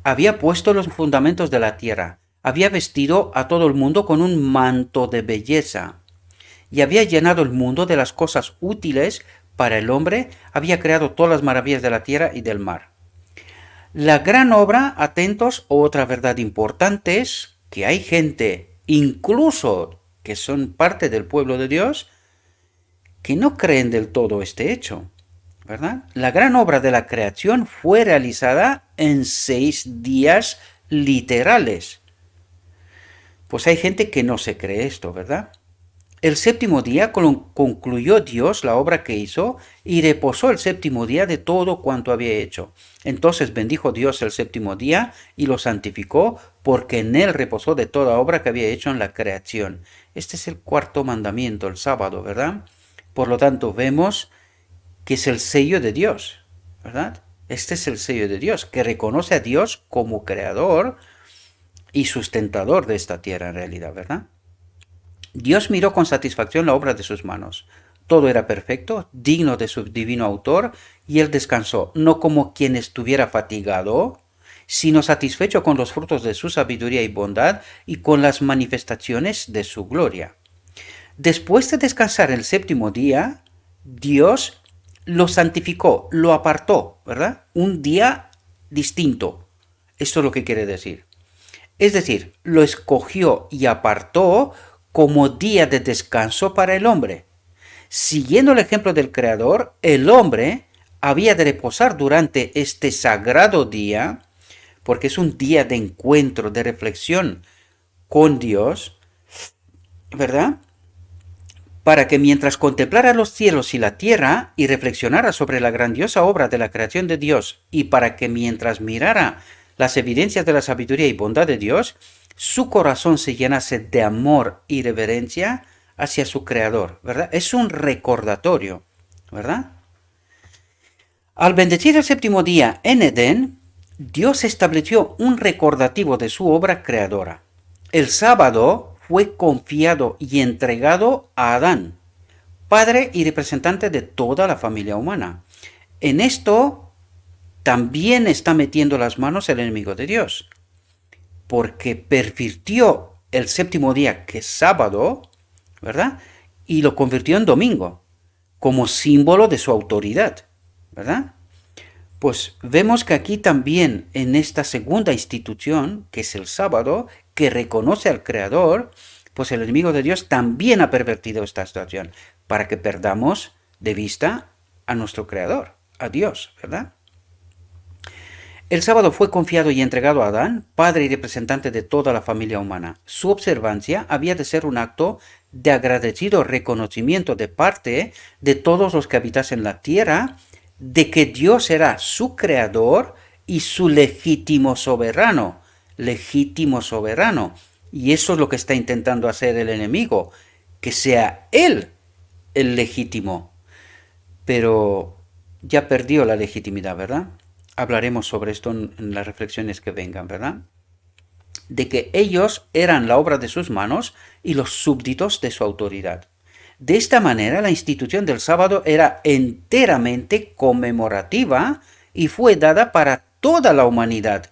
había puesto los fundamentos de la tierra, había vestido a todo el mundo con un manto de belleza, y había llenado el mundo de las cosas útiles para el hombre, había creado todas las maravillas de la tierra y del mar. La gran obra, atentos, otra verdad importante es que hay gente, incluso que son parte del pueblo de Dios, que no creen del todo este hecho, ¿verdad? La gran obra de la creación fue realizada en 6 días literales. Pues hay gente que no se cree esto, ¿verdad? El séptimo día concluyó Dios la obra que hizo y reposó el séptimo día de todo cuanto había hecho. Entonces bendijo Dios el séptimo día y lo santificó, porque en él reposó de toda obra que había hecho en la creación. Este es el cuarto mandamiento, el sábado, ¿verdad? Por lo tanto, vemos que es el sello de Dios, ¿verdad? Este es el sello de Dios, que reconoce a Dios como creador y sustentador de esta tierra en realidad, ¿verdad? Dios miró con satisfacción la obra de sus manos. Todo era perfecto, digno de su divino autor, y él descansó, no como quien estuviera fatigado, sino satisfecho con los frutos de su sabiduría y bondad y con las manifestaciones de su gloria. Después de descansar el séptimo día, Dios lo santificó, lo apartó, ¿verdad? Un día distinto. Esto es lo que quiere decir. Es decir, lo escogió y apartó como día de descanso para el hombre. Siguiendo el ejemplo del Creador, el hombre había de reposar durante este sagrado día, porque es un día de encuentro, de reflexión con Dios, ¿verdad? para que mientras contemplara los cielos y la tierra y reflexionara sobre la grandiosa obra de la creación de Dios, y para que mientras mirara las evidencias de la sabiduría y bondad de Dios, su corazón se llenase de amor y reverencia hacia su Creador, ¿verdad? Es un recordatorio, ¿verdad? Al bendecir el séptimo día en Edén, Dios estableció un recordativo de su obra creadora. El sábado fue confiado y entregado a Adán, padre y representante de toda la familia humana. En esto también está metiendo las manos el enemigo de Dios, porque pervirtió el séptimo día, que es sábado, ¿verdad? Y lo convirtió en domingo, como símbolo de su autoridad, ¿verdad? Pues vemos que aquí también, en esta segunda institución, que es el sábado, que reconoce al Creador, pues el enemigo de Dios también ha pervertido esta situación, para que perdamos de vista a nuestro Creador, a Dios, ¿verdad? El sábado fue confiado y entregado a Adán, padre y representante de toda la familia humana. Su observancia había de ser un acto de agradecido reconocimiento de parte de todos los que habitasen la tierra, de que Dios era su creador y su legítimo soberano. Legítimo soberano. Y eso es lo que está intentando hacer el enemigo, que sea él el legítimo. Pero ya perdió la legitimidad, ¿verdad? Hablaremos sobre esto en las reflexiones que vengan, ¿verdad? De que ellos eran la obra de sus manos y los súbditos de su autoridad. De esta manera, la institución del sábado era enteramente conmemorativa y fue dada para toda la humanidad,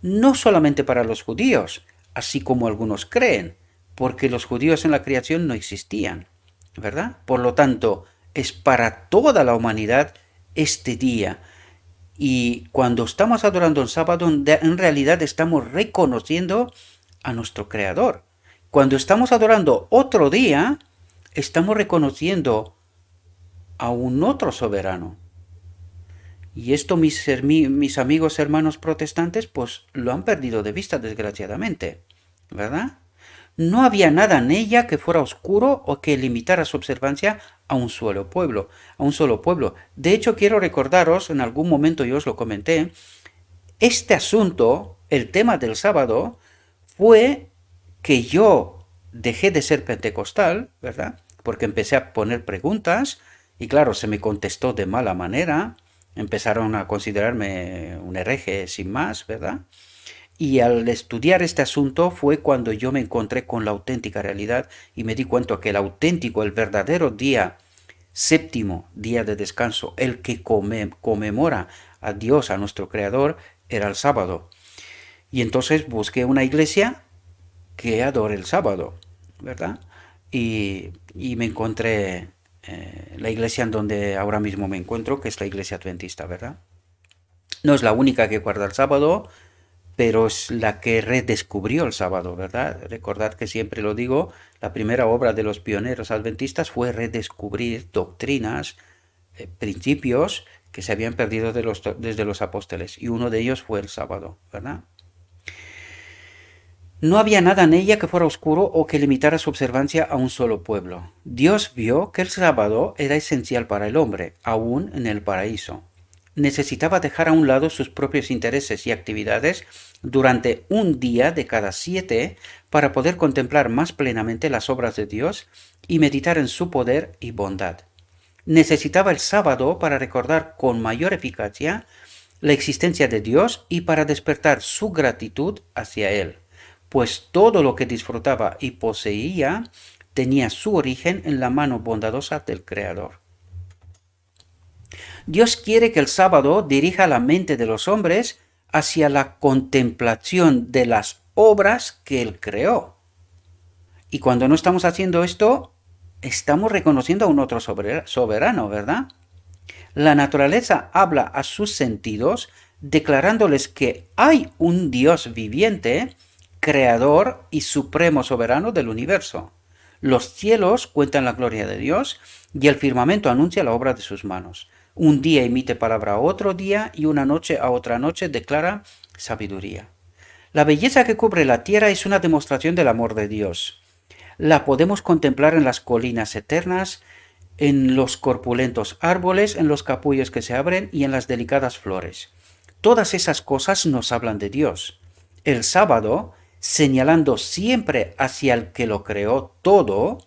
no solamente para los judíos, así como algunos creen, porque los judíos en la creación no existían, ¿verdad? Por lo tanto, es para toda la humanidad este día. Y cuando estamos adorando el sábado, en realidad estamos reconociendo a nuestro Creador. Cuando estamos adorando otro día, estamos reconociendo a un otro soberano. Y esto mis amigos hermanos protestantes pues lo han perdido de vista, desgraciadamente, ¿verdad? No había nada en ella que fuera oscuro o que limitara su observancia a un solo pueblo, De hecho, quiero recordaros, en algún momento yo os lo comenté, este asunto, el tema del sábado, fue que yo dejé de ser pentecostal, ¿verdad? Porque empecé a poner preguntas y claro, se me contestó de mala manera, empezaron a considerarme un hereje sin más, ¿verdad? Y al estudiar este asunto fue cuando yo me encontré con la auténtica realidad y me di cuenta que el auténtico, el verdadero día séptimo, día de descanso, el que conmemora a Dios, a nuestro Creador, era el sábado. Y entonces busqué una iglesia que adore el sábado, ¿verdad? Y me encontré la iglesia en donde ahora mismo me encuentro, que es la iglesia adventista, ¿verdad? No es la única que guarda el sábado, pero es la que redescubrió el sábado, ¿verdad? Recordad que siempre lo digo, la primera obra de los pioneros adventistas fue redescubrir doctrinas, principios que se habían perdido desde los apóstoles, y uno de ellos fue el sábado, ¿verdad? No había nada en ella que fuera oscuro o que limitara su observancia a un solo pueblo. Dios vio que el sábado era esencial para el hombre, aún en el paraíso. Necesitaba dejar a un lado sus propios intereses y actividades durante un día de cada 7 para poder contemplar más plenamente las obras de Dios y meditar en su poder y bondad. Necesitaba el sábado para recordar con mayor eficacia la existencia de Dios y para despertar su gratitud hacia Él, pues todo lo que disfrutaba y poseía tenía su origen en la mano bondadosa del Creador. Dios quiere que el sábado dirija la mente de los hombres hacia la contemplación de las obras que Él creó. Y cuando no estamos haciendo esto, estamos reconociendo a un otro soberano, ¿verdad? La naturaleza habla a sus sentidos, declarándoles que hay un Dios viviente, creador y supremo soberano del universo. Los cielos cuentan la gloria de Dios y el firmamento anuncia la obra de sus manos. Un día emite palabra a otro día y una noche a otra noche declara sabiduría. La belleza que cubre la tierra es una demostración del amor de Dios. la podemos contemplar en las colinas eternas, en los corpulentos árboles, en los capullos que se abren y en las delicadas flores. Todas esas cosas nos hablan de Dios. El sábado, señalando siempre hacia el que lo creó todo,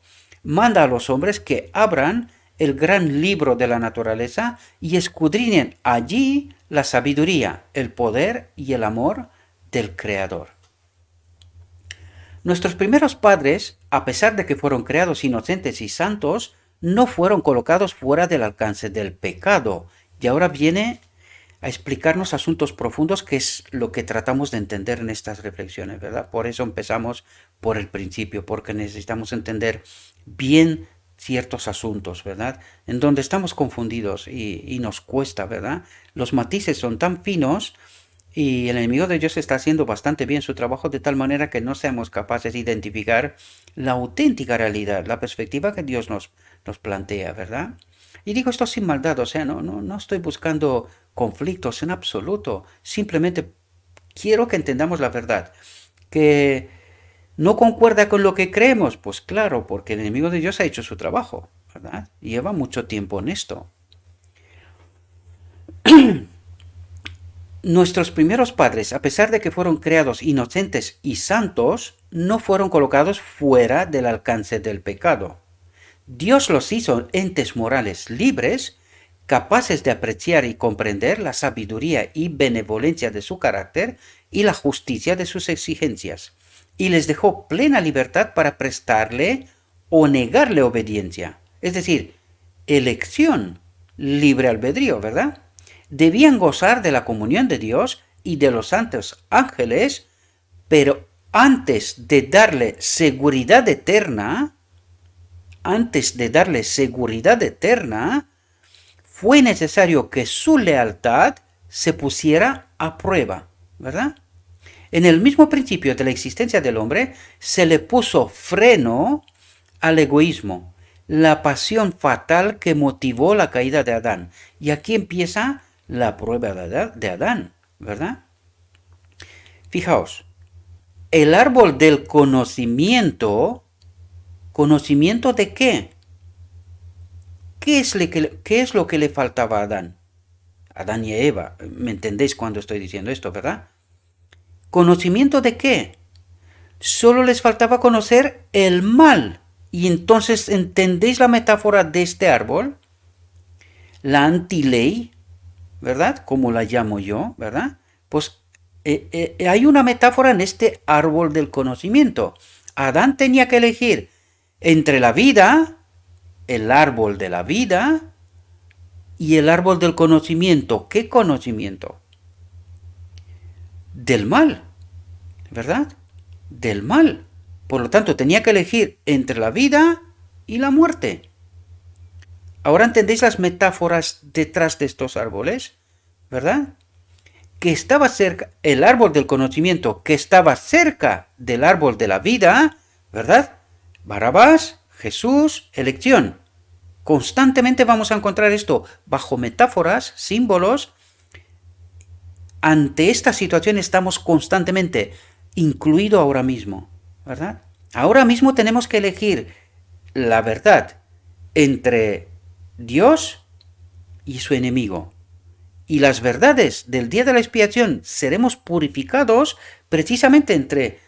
manda a los hombres que abran el gran libro de la naturaleza y escudriñen allí la sabiduría, el poder y el amor del Creador. Nuestros primeros padres, a pesar de que fueron creados inocentes y santos, no fueron colocados fuera del alcance del pecado. Y ahora viene a explicarnos asuntos profundos, que es lo que tratamos de entender en estas reflexiones, ¿verdad? Por eso empezamos por el principio, porque necesitamos entender bien ciertos asuntos, ¿verdad? En donde estamos confundidos y nos cuesta, ¿verdad? Los matices son tan finos y el enemigo de Dios está haciendo bastante bien su trabajo de tal manera que no seamos capaces de identificar la auténtica realidad, la perspectiva que Dios nos plantea, ¿verdad? Y digo esto sin maldad, o sea, no estoy buscando conflictos en absoluto, simplemente quiero que entendamos la verdad, que no concuerda con lo que creemos, pues claro, porque el enemigo de Dios ha hecho su trabajo, ¿verdad? Y lleva mucho tiempo en esto. Nuestros primeros padres, a pesar de que fueron creados inocentes y santos, no fueron colocados fuera del alcance del pecado. Dios los hizo entes morales libres, capaces de apreciar y comprender la sabiduría y benevolencia de su carácter y la justicia de sus exigencias, y les dejó plena libertad para prestarle o negarle obediencia. Es decir, elección, libre albedrío, ¿verdad? Debían gozar de la comunión de Dios y de los santos ángeles, pero antes de darle seguridad eterna, fue necesario que su lealtad se pusiera a prueba, ¿verdad? En el mismo principio de la existencia del hombre se le puso freno al egoísmo, la pasión fatal que motivó la caída de Adán. Y aquí empieza la prueba de Adán, ¿verdad? Fijaos, el árbol del conocimiento, ¿conocimiento de qué? ¿Qué es lo que le faltaba a Adán? Adán y Eva, ¿me entendéis cuando estoy diciendo esto, verdad? ¿Conocimiento de qué? Solo les faltaba conocer el mal. Y entonces, ¿entendéis la metáfora de este árbol? La antiley, ¿verdad? Como la llamo yo, ¿verdad? Pues hay una metáfora en este árbol del conocimiento. Adán tenía que elegir entre la vida, el árbol de la vida, y el árbol del conocimiento. ¿Qué conocimiento? Del mal, ¿verdad? Del mal. Por lo tanto, tenía que elegir entre la vida y la muerte. Ahora entendéis las metáforas detrás de estos árboles, ¿verdad? Que estaba cerca, el árbol del conocimiento, que estaba cerca del árbol de la vida, ¿verdad? Barrabás, Jesús, elección. Constantemente vamos a encontrar esto bajo metáforas, símbolos. Ante esta situación estamos constantemente, incluido ahora mismo, ¿verdad? Ahora mismo tenemos que elegir la verdad entre Dios y su enemigo. Y las verdades del día de la expiación seremos purificados precisamente entre...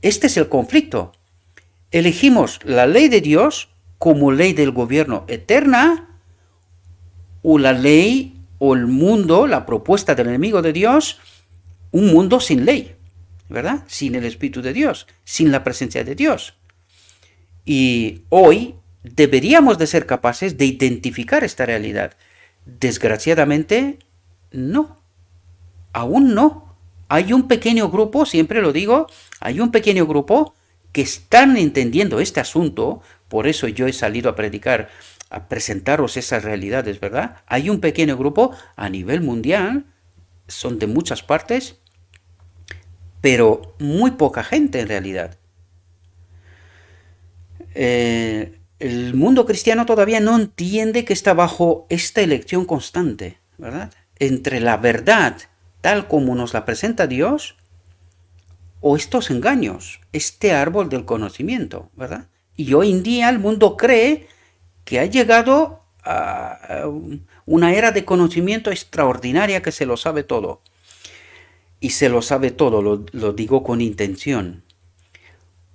Este es el conflicto. Elegimos la ley de Dios como ley del gobierno eterna, o la ley o el mundo, la propuesta del enemigo de Dios, un mundo sin ley, ¿verdad? Sin el Espíritu de Dios, sin la presencia de Dios. Y hoy deberíamos de ser capaces de identificar esta realidad. Desgraciadamente, no. Aún no. Hay un pequeño grupo, siempre lo digo, hay un pequeño grupo que están entendiendo este asunto, por eso yo he salido a predicar, a presentaros esas realidades, ¿verdad? Hay un pequeño grupo a nivel mundial, son de muchas partes, pero muy poca gente en realidad. El mundo cristiano todavía no entiende que está bajo esta elección constante, ¿verdad? Entre la verdad tal como nos la presenta Dios o estos engaños, este árbol del conocimiento, ¿verdad? Y hoy en día el mundo cree que ha llegado a una era de conocimiento extraordinaria que se lo sabe todo. Y se lo sabe todo, lo digo con intención,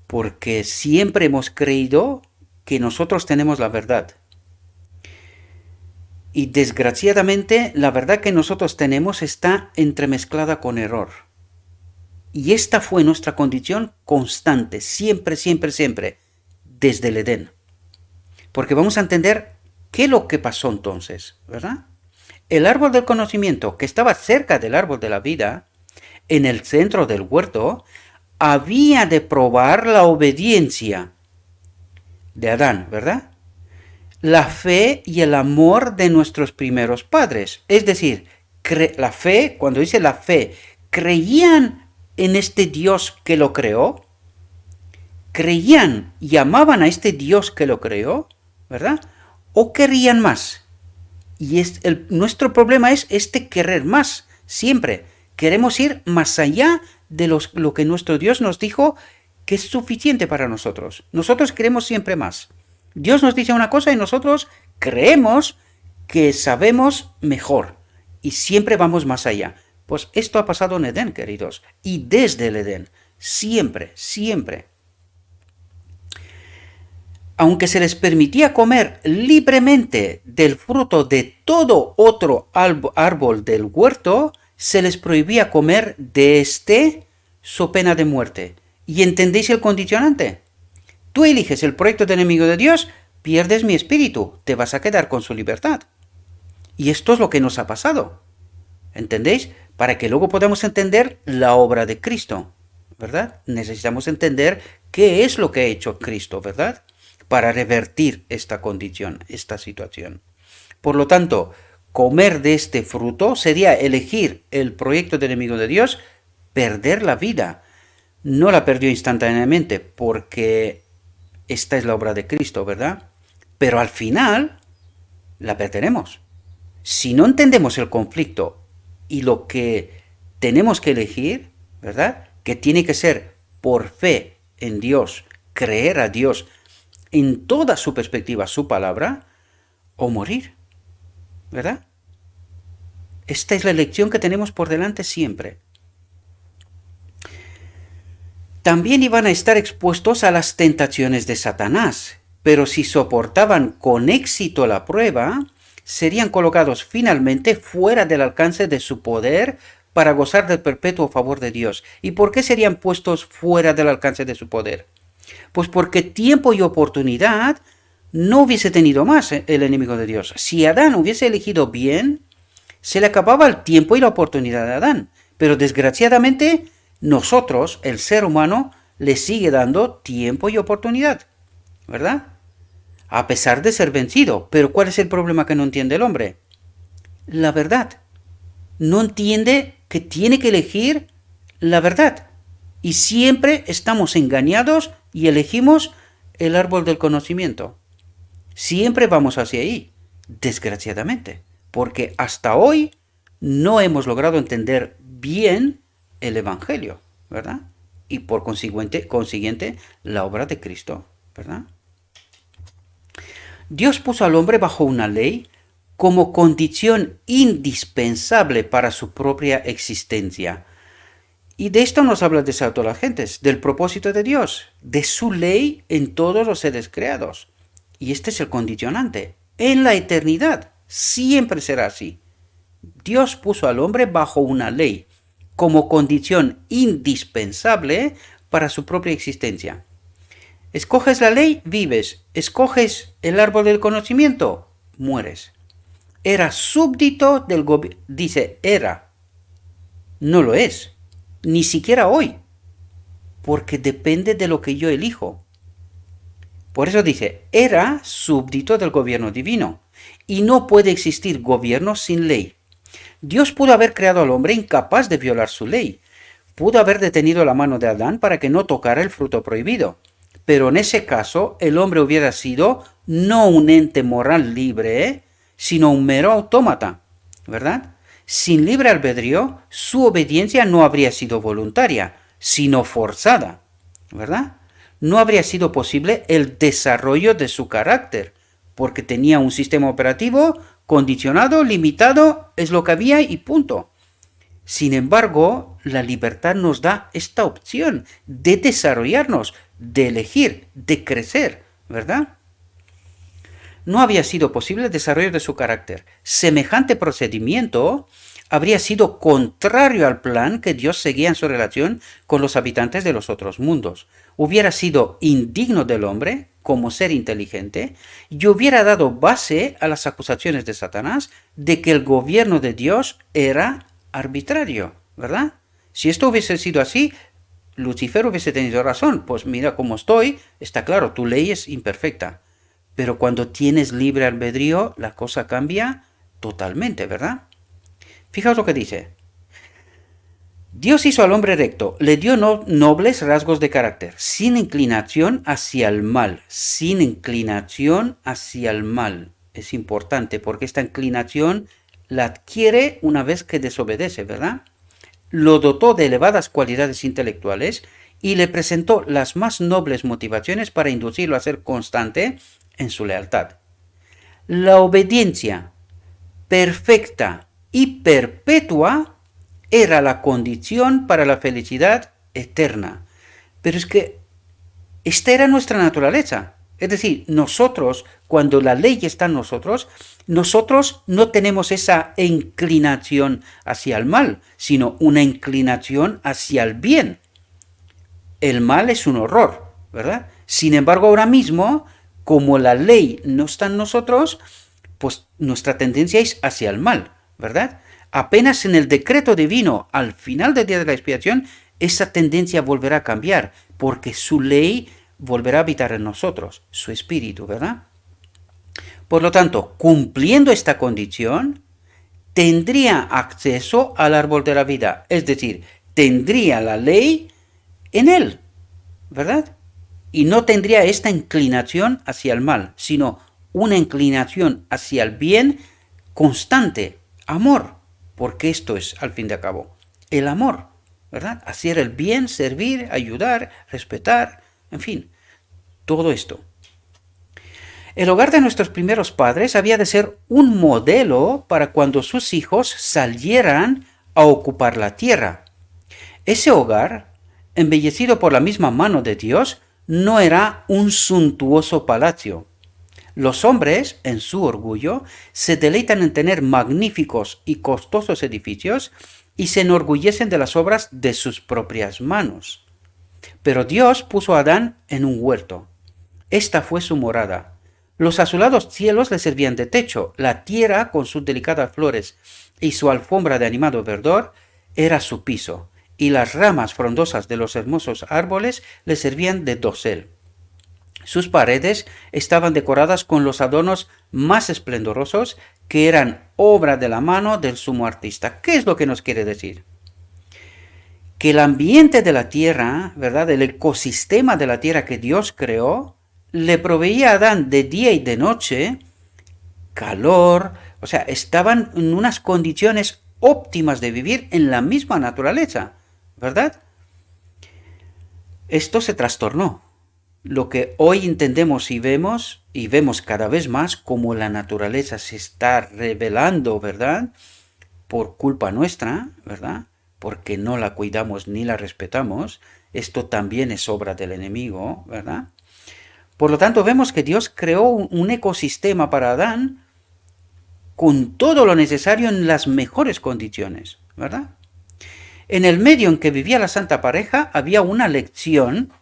porque siempre hemos creído que nosotros tenemos la verdad. Y desgraciadamente la verdad que nosotros tenemos está entremezclada con error. Y esta fue nuestra condición constante, siempre, siempre, siempre, desde el Edén. Porque vamos a entender qué es lo que pasó entonces, ¿verdad? El árbol del conocimiento, que estaba cerca del árbol de la vida, en el centro del huerto, había de probar la obediencia de Adán, ¿verdad? La fe y el amor de nuestros primeros padres. Es decir, la fe, cuando dice la fe, ¿creían en este Dios que lo creó? ¿Creían y amaban a este Dios que lo creó? ¿Verdad? ¿O querían más? Y nuestro problema es este querer más, siempre. Queremos ir más allá de lo que nuestro Dios nos dijo que es suficiente para nosotros. Nosotros queremos siempre más. Dios nos dice una cosa y nosotros creemos que sabemos mejor y siempre vamos más allá. Pues esto ha pasado en Edén, queridos, y desde el Edén, siempre, siempre. Aunque se les permitía comer libremente del fruto de todo otro árbol del huerto, se les prohibía comer de este so pena de muerte. ¿Y entendéis el condicionante? Tú eliges el proyecto de enemigo de Dios, pierdes mi espíritu, te vas a quedar con su libertad. Y esto es lo que nos ha pasado. ¿Entendéis? Para que luego podamos entender la obra de Cristo, ¿verdad? Necesitamos entender qué es lo que ha hecho Cristo, ¿verdad? Para revertir esta condición, esta situación. Por lo tanto, comer de este fruto sería elegir el proyecto de enemigo de Dios, perder la vida. No la perdió instantáneamente porque esta es la obra de Cristo, ¿verdad? Pero al final la perderemos. Si no entendemos el conflicto y lo que tenemos que elegir, ¿verdad? Que tiene que ser por fe en Dios, creer a Dios en toda su perspectiva, su palabra, o morir, ¿verdad? Esta es la elección que tenemos por delante siempre. También iban a estar expuestos a las tentaciones de Satanás, pero si soportaban con éxito la prueba, serían colocados finalmente fuera del alcance de su poder para gozar del perpetuo favor de Dios. ¿Y por qué serían puestos fuera del alcance de su poder? Pues porque tiempo y oportunidad no hubiese tenido más el enemigo de Dios. Si Adán hubiese elegido bien, se le acababa el tiempo y la oportunidad de Adán. Pero desgraciadamente nosotros, el ser humano, le sigue dando tiempo y oportunidad, ¿verdad? A pesar de ser vencido. Pero ¿cuál es el problema que no entiende el hombre? La verdad. No entiende que tiene que elegir la verdad. Y siempre estamos engañados y elegimos el árbol del conocimiento. Siempre vamos hacia ahí, desgraciadamente. Porque hasta hoy no hemos logrado entender bien el Evangelio, ¿verdad? Y por consiguiente, la obra de Cristo, ¿verdad? Dios puso al hombre bajo una ley como condición indispensable para su propia existencia. Y de esto nos habla de todas las gentes, del propósito de Dios, de su ley en todos los seres creados. Y este es el condicionante. En la eternidad siempre será así. Dios puso al hombre bajo una ley como condición indispensable para su propia existencia. Escoges la ley, vives. Escoges el árbol del conocimiento, mueres. Era súbdito del gobierno. Dice era. No lo es. Ni siquiera hoy. Porque depende de lo que yo elijo. Por eso dice, era súbdito del gobierno divino. Y no puede existir gobierno sin ley. Dios pudo haber creado al hombre incapaz de violar su ley. Pudo haber detenido la mano de Adán para que no tocara el fruto prohibido. Pero en ese caso, el hombre hubiera sido no un ente moral libre, sino un mero autómata, ¿verdad? Sin libre albedrío, su obediencia no habría sido voluntaria, sino forzada, ¿verdad? no habría sido posible el desarrollo de su carácter, porque tenía un sistema operativo condicionado, limitado, es lo que había y punto. Sin embargo, la libertad nos da esta opción de desarrollarnos, de elegir, de crecer, ¿verdad? No había sido posible el desarrollo de su carácter. Semejante procedimiento habría sido contrario al plan que Dios seguía en su relación con los habitantes de los otros mundos. Hubiera sido indigno del hombre como ser inteligente y hubiera dado base a las acusaciones de Satanás de que el gobierno de Dios era arbitrario, ¿verdad? Si esto hubiese sido así, Lucifer hubiese tenido razón. Pues mira cómo estoy, está claro, tu ley es imperfecta. Pero cuando tienes libre albedrío, la cosa cambia totalmente, ¿verdad? Fijaos lo que dice. Dios hizo al hombre recto, le dio nobles rasgos de carácter, sin inclinación hacia el mal, sin inclinación hacia el mal. Es importante porque esta inclinación la adquiere una vez que desobedece, ¿verdad? Lo dotó de elevadas cualidades intelectuales y le presentó las más nobles motivaciones para inducirlo a ser constante en su lealtad. La obediencia perfecta y perpetua era la condición para la felicidad eterna. Pero es que esta era nuestra naturaleza. Es decir, nosotros, cuando la ley está en nosotros no tenemos esa inclinación hacia el mal, sino una inclinación hacia el bien. El mal es un horror, ¿verdad? Sin embargo, ahora mismo, como la ley no está en nosotros, pues nuestra tendencia es hacia el mal, ¿verdad? Apenas en el decreto divino, al final del día de la expiación, esa tendencia volverá a cambiar, porque su ley volverá a habitar en nosotros, su espíritu, ¿verdad? Por lo tanto, cumpliendo esta condición, tendría acceso al árbol de la vida, es decir, tendría la ley en él, ¿verdad? Y no tendría esta inclinación hacia el mal, sino una inclinación hacia el bien constante, amor, porque esto es, al fin de cabo, el amor, ¿verdad? Hacer el bien, servir, ayudar, respetar, en fin, todo esto. El hogar de nuestros primeros padres había de ser un modelo para cuando sus hijos salieran a ocupar la tierra. Ese hogar, embellecido por la misma mano de Dios, no era un suntuoso palacio. Los hombres, en su orgullo, se deleitan en tener magníficos y costosos edificios y se enorgullecen de las obras de sus propias manos. Pero Dios puso a Adán en un huerto. Esta fue su morada. Los azulados cielos le servían de techo, la tierra con sus delicadas flores y su alfombra de animado verdor era su piso, y las ramas frondosas de los hermosos árboles le servían de dosel. Sus paredes estaban decoradas con los adornos más esplendorosos que eran obra de la mano del sumo artista. ¿Qué es lo que nos quiere decir? Que el ambiente de la tierra, ¿verdad? El ecosistema de la tierra que Dios creó, le proveía a Adán de día y de noche calor, o sea, estaban en unas condiciones óptimas de vivir en la misma naturaleza, ¿verdad? Esto se trastornó. Lo que hoy entendemos y vemos cada vez más como la naturaleza se está revelando, ¿verdad? Por culpa nuestra, ¿verdad? Porque no la cuidamos ni la respetamos. Esto también es obra del enemigo, ¿verdad? Por lo tanto, vemos que Dios creó un ecosistema para Adán con todo lo necesario en las mejores condiciones, ¿verdad? En el medio en que vivía la santa pareja había una lección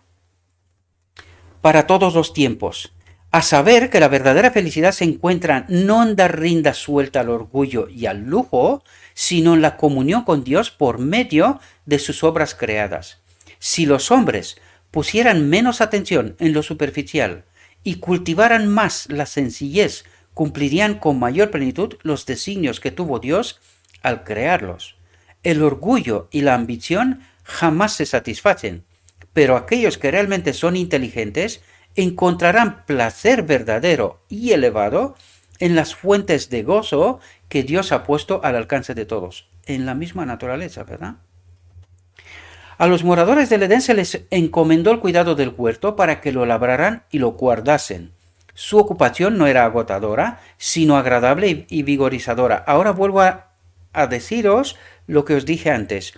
para todos los tiempos, a saber que la verdadera felicidad se encuentra no en dar rienda suelta al orgullo y al lujo, sino en la comunión con Dios por medio de sus obras creadas. Si los hombres pusieran menos atención en lo superficial y cultivaran más la sencillez, cumplirían con mayor plenitud los designios que tuvo Dios al crearlos. El orgullo y la ambición jamás se satisfacen, pero aquellos que realmente son inteligentes encontrarán placer verdadero y elevado en las fuentes de gozo que Dios ha puesto al alcance de todos, en la misma naturaleza, ¿verdad? A los moradores del Edén se les encomendó el cuidado del huerto para que lo labraran y lo guardasen. Su ocupación no era agotadora, sino agradable y vigorizadora. Ahora vuelvo a deciros lo que os dije antes.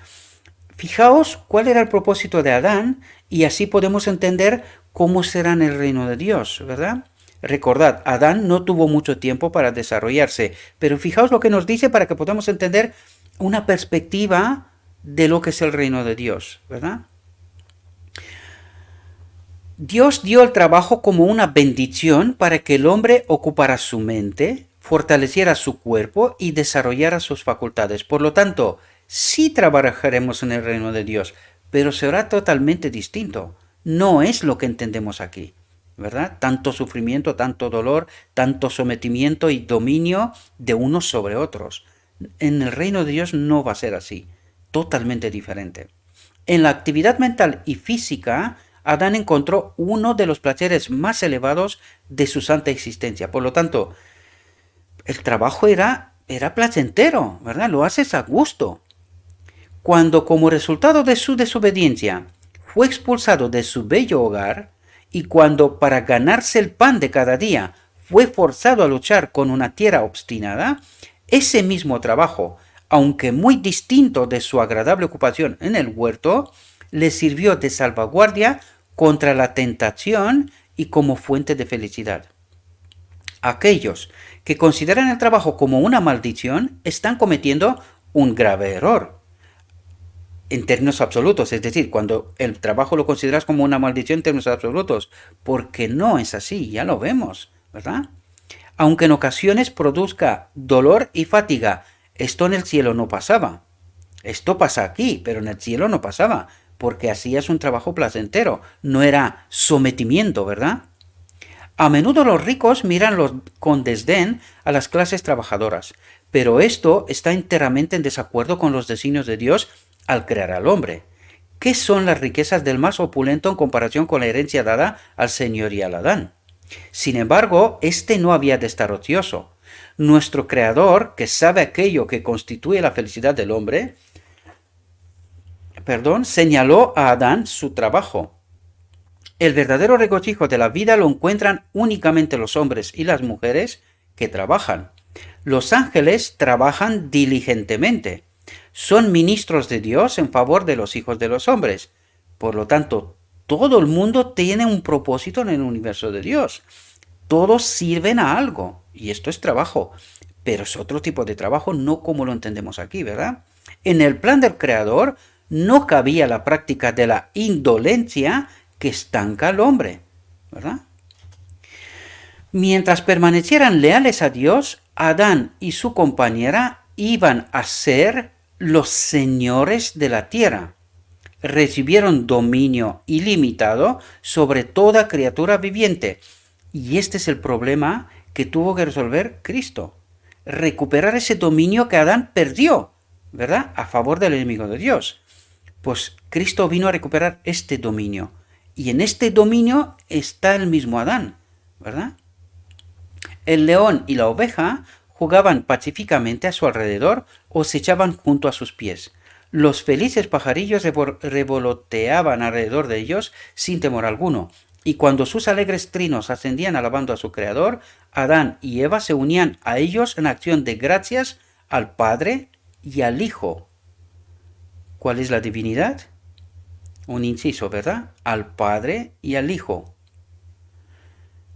Fijaos cuál era el propósito de Adán y así podemos entender cómo será en el reino de Dios, ¿verdad? Recordad, Adán no tuvo mucho tiempo para desarrollarse, pero fijaos lo que nos dice para que podamos entender una perspectiva de lo que es el reino de Dios, ¿verdad? Dios dio el trabajo como una bendición para que el hombre ocupara su mente, fortaleciera su cuerpo y desarrollara sus facultades. Por lo tanto, sí trabajaremos en el reino de Dios, pero será totalmente distinto. No es lo que entendemos aquí, ¿verdad? Tanto sufrimiento, tanto dolor, tanto sometimiento y dominio de unos sobre otros. En el reino de Dios no va a ser así, totalmente diferente. En la actividad mental y física, Adán encontró uno de los placeres más elevados de su santa existencia. Por lo tanto, el trabajo era placentero, ¿verdad? Lo haces a gusto. Cuando, como resultado de su desobediencia, fue expulsado de su bello hogar, y cuando, para ganarse el pan de cada día, fue forzado a luchar con una tierra obstinada, ese mismo trabajo, aunque muy distinto de su agradable ocupación en el huerto, le sirvió de salvaguardia contra la tentación y como fuente de felicidad. Aquellos que consideran el trabajo como una maldición están cometiendo un grave error en términos absolutos, es decir, cuando el trabajo lo consideras como una maldición en términos absolutos, porque no es así, ya lo vemos, ¿verdad? Aunque en ocasiones produzca dolor y fatiga, esto en el cielo no pasaba. Esto pasa aquí, pero en el cielo no pasaba, porque hacías un trabajo placentero, no era sometimiento, ¿verdad? A menudo los ricos miran con desdén a las clases trabajadoras, pero esto está enteramente en desacuerdo con los designios de Dios al crear al hombre. ¿Qué son las riquezas del más opulento en comparación con la herencia dada al señorial Adán? Sin embargo, este no había de estar ocioso. Nuestro Creador, que sabe aquello que constituye la felicidad del hombre, señaló a Adán su trabajo. El verdadero regocijo de la vida lo encuentran únicamente los hombres y las mujeres que trabajan. Los ángeles trabajan diligentemente. Son ministros de Dios en favor de los hijos de los hombres. Por lo tanto, todo el mundo tiene un propósito en el universo de Dios. Todos sirven a algo. Y esto es trabajo. Pero es otro tipo de trabajo, no como lo entendemos aquí, ¿verdad? En el plan del Creador no cabía la práctica de la indolencia que estanca al hombre, ¿verdad? Mientras permanecieran leales a Dios, Adán y su compañera iban a ser los señores de la tierra. Recibieron dominio ilimitado sobre toda criatura viviente. Y este es el problema que tuvo que resolver Cristo. Recuperar ese dominio que Adán perdió, ¿verdad? A favor del enemigo de Dios. Pues Cristo vino a recuperar este dominio. Y en este dominio está el mismo Adán, ¿verdad? El león y la oveja jugaban pacíficamente a su alrededor o se echaban junto a sus pies. Los felices pajarillos revoloteaban alrededor de ellos sin temor alguno. Y cuando sus alegres trinos ascendían alabando a su Creador, Adán y Eva se unían a ellos en acción de gracias al Padre y al Hijo. ¿Cuál es la divinidad? Un inciso, ¿verdad? Al Padre y al Hijo.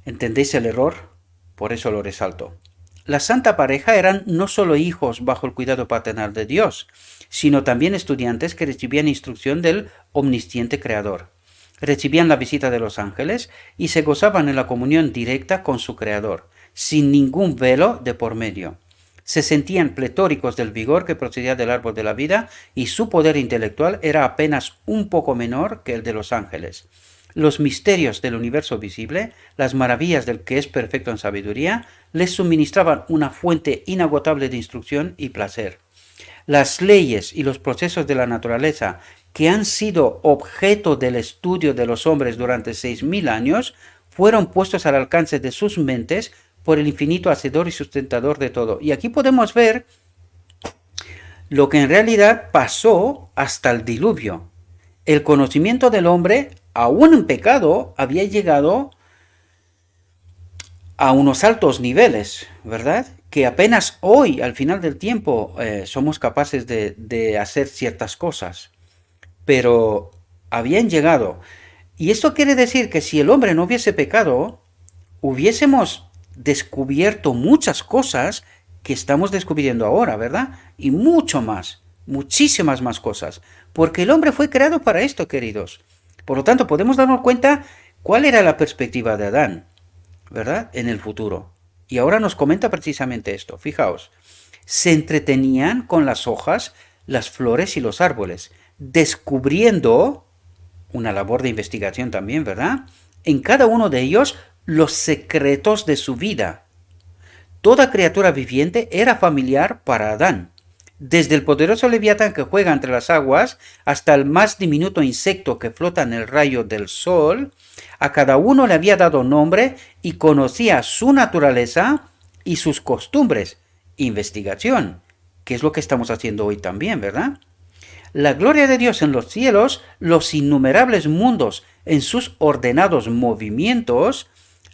¿Entendéis el error? Por eso lo resalto. La santa pareja eran no solo hijos bajo el cuidado paternal de Dios, sino también estudiantes que recibían instrucción del omnisciente Creador. Recibían la visita de los ángeles y se gozaban en la comunión directa con su Creador, sin ningún velo de por medio. Se sentían pletóricos del vigor que procedía del árbol de la vida y su poder intelectual era apenas un poco menor que el de los ángeles. Los misterios del universo visible, las maravillas del que es perfecto en sabiduría, les suministraban una fuente inagotable de instrucción y placer. Las leyes y los procesos de la naturaleza que han sido objeto del estudio de los hombres durante 6.000 años fueron puestos al alcance de sus mentes por el infinito hacedor y sustentador de todo. Y aquí podemos ver lo que en realidad pasó hasta el diluvio. el conocimiento del hombre, aún en pecado, había llegado a unos altos niveles, ¿verdad? Que apenas hoy, al final del tiempo, somos capaces de hacer ciertas cosas. Pero habían llegado. Y esto quiere decir que si el hombre no hubiese pecado, hubiésemos descubierto muchas cosas que estamos descubriendo ahora, ¿verdad? Y mucho más, muchísimas más cosas. Porque el hombre fue creado para esto, queridos. Por lo tanto, podemos darnos cuenta cuál era la perspectiva de Adán, ¿verdad? En el futuro. Y ahora nos comenta precisamente esto. Fijaos, se entretenían con las hojas, las flores y los árboles, descubriendo, una labor de investigación también, ¿verdad? En cada uno de ellos los secretos de su vida. Toda criatura viviente era familiar para Adán. Desde el poderoso leviatán que juega entre las aguas hasta el más diminuto insecto que flota en el rayo del sol, a cada uno le había dado nombre y conocía su naturaleza y sus costumbres. Investigación, que es lo que estamos haciendo hoy también, ¿verdad? La gloria de Dios en los cielos, los innumerables mundos en sus ordenados movimientos,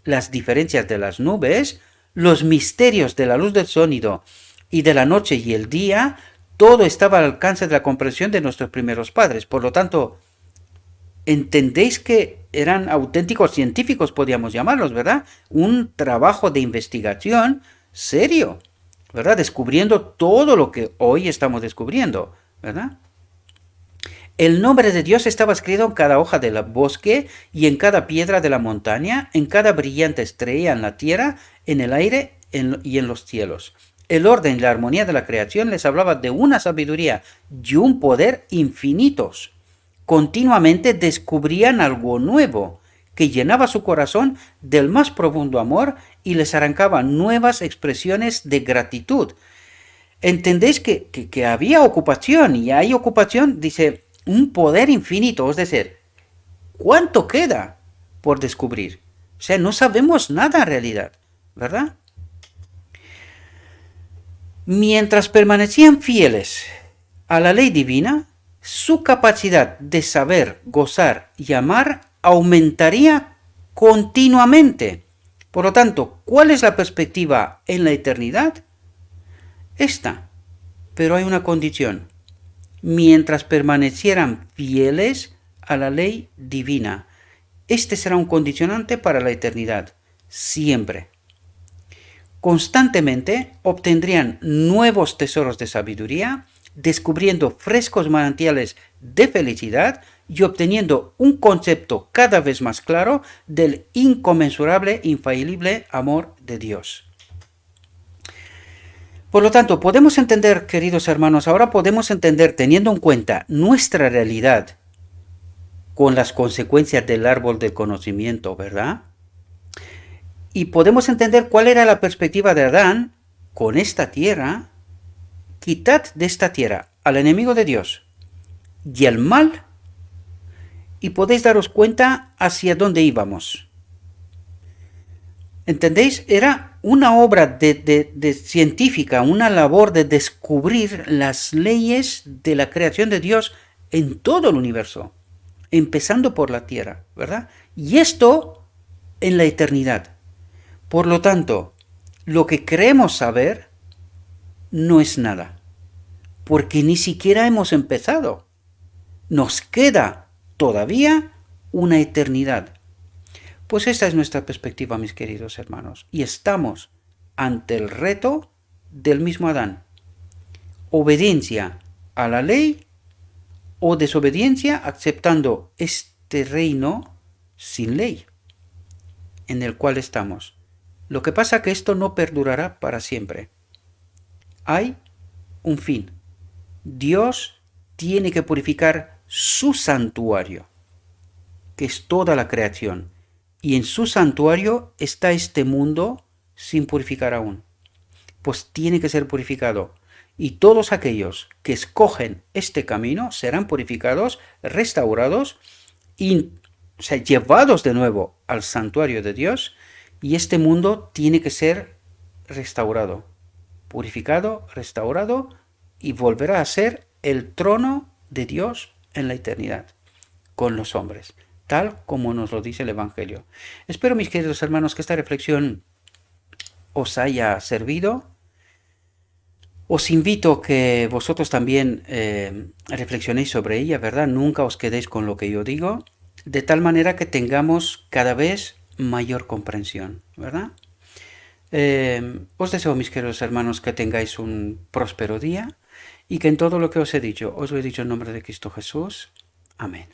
las diferencias de las nubes, los misterios de la luz del sonido y de la noche y el día, todo estaba al alcance de la comprensión de nuestros primeros padres. Por lo tanto, entendéis que eran auténticos científicos, podríamos llamarlos, ¿verdad? Un trabajo de investigación serio, ¿verdad? Descubriendo todo lo que hoy estamos descubriendo, ¿verdad? El nombre de Dios estaba escrito en cada hoja del bosque y en cada piedra de la montaña, en cada brillante estrella en la tierra, en el aire y en los cielos. El orden y la armonía de la creación les hablaba de una sabiduría y un poder infinitos. Continuamente descubrían algo nuevo que llenaba su corazón del más profundo amor y les arrancaba nuevas expresiones de gratitud. ¿Entendéis que había ocupación? Y hay ocupación, dice, un poder infinito, es decir, ¿cuánto queda por descubrir? O sea, no sabemos nada en realidad, ¿verdad? Mientras permanecían fieles a la ley divina, su capacidad de saber, gozar y amar aumentaría continuamente. Por lo tanto, ¿cuál es la perspectiva en la eternidad? Esta. Pero hay una condición. Mientras permanecieran fieles a la ley divina. Este será un condicionante para la eternidad, siempre. Constantemente obtendrían nuevos tesoros de sabiduría, descubriendo frescos manantiales de felicidad y obteniendo un concepto cada vez más claro del inconmensurable, infalible amor de Dios. Por lo tanto, podemos entender, queridos hermanos, ahora podemos entender, teniendo en cuenta nuestra realidad, con las consecuencias del árbol del conocimiento, ¿verdad? Y podemos entender cuál era la perspectiva de Adán con esta tierra. Quitad de esta tierra al enemigo de Dios y al mal, y podéis daros cuenta hacia dónde íbamos. ¿Entendéis? Era una obra de científica, una labor de descubrir las leyes de la creación de Dios en todo el universo, empezando por la tierra, ¿verdad? Y esto en la eternidad. Por lo tanto, lo que creemos saber no es nada, porque ni siquiera hemos empezado. Nos queda todavía una eternidad. Pues esta es nuestra perspectiva, mis queridos hermanos, y estamos ante el reto del mismo Adán. Obediencia a la ley o desobediencia aceptando este reino sin ley en el cual estamos. Lo que pasa es que esto no perdurará para siempre. Hay un fin. Dios tiene que purificar su santuario, que es toda la creación. Y en su santuario está este mundo sin purificar aún. Pues tiene que ser purificado. Y todos aquellos que escogen este camino serán purificados, restaurados y llevados de nuevo al santuario de Dios. Y este mundo tiene que ser restaurado, purificado, restaurado y volverá a ser el trono de Dios en la eternidad. con los hombres, tal como nos lo dice el Evangelio. Espero, mis queridos hermanos, que esta reflexión os haya servido. Os invito a que vosotros también reflexionéis sobre ella, ¿verdad? Nunca os quedéis con lo que yo digo, de tal manera que tengamos cada vez mayor comprensión, ¿verdad? Os deseo, mis queridos hermanos, que tengáis un próspero día y que en todo lo que os he dicho en nombre de Cristo Jesús. Amén.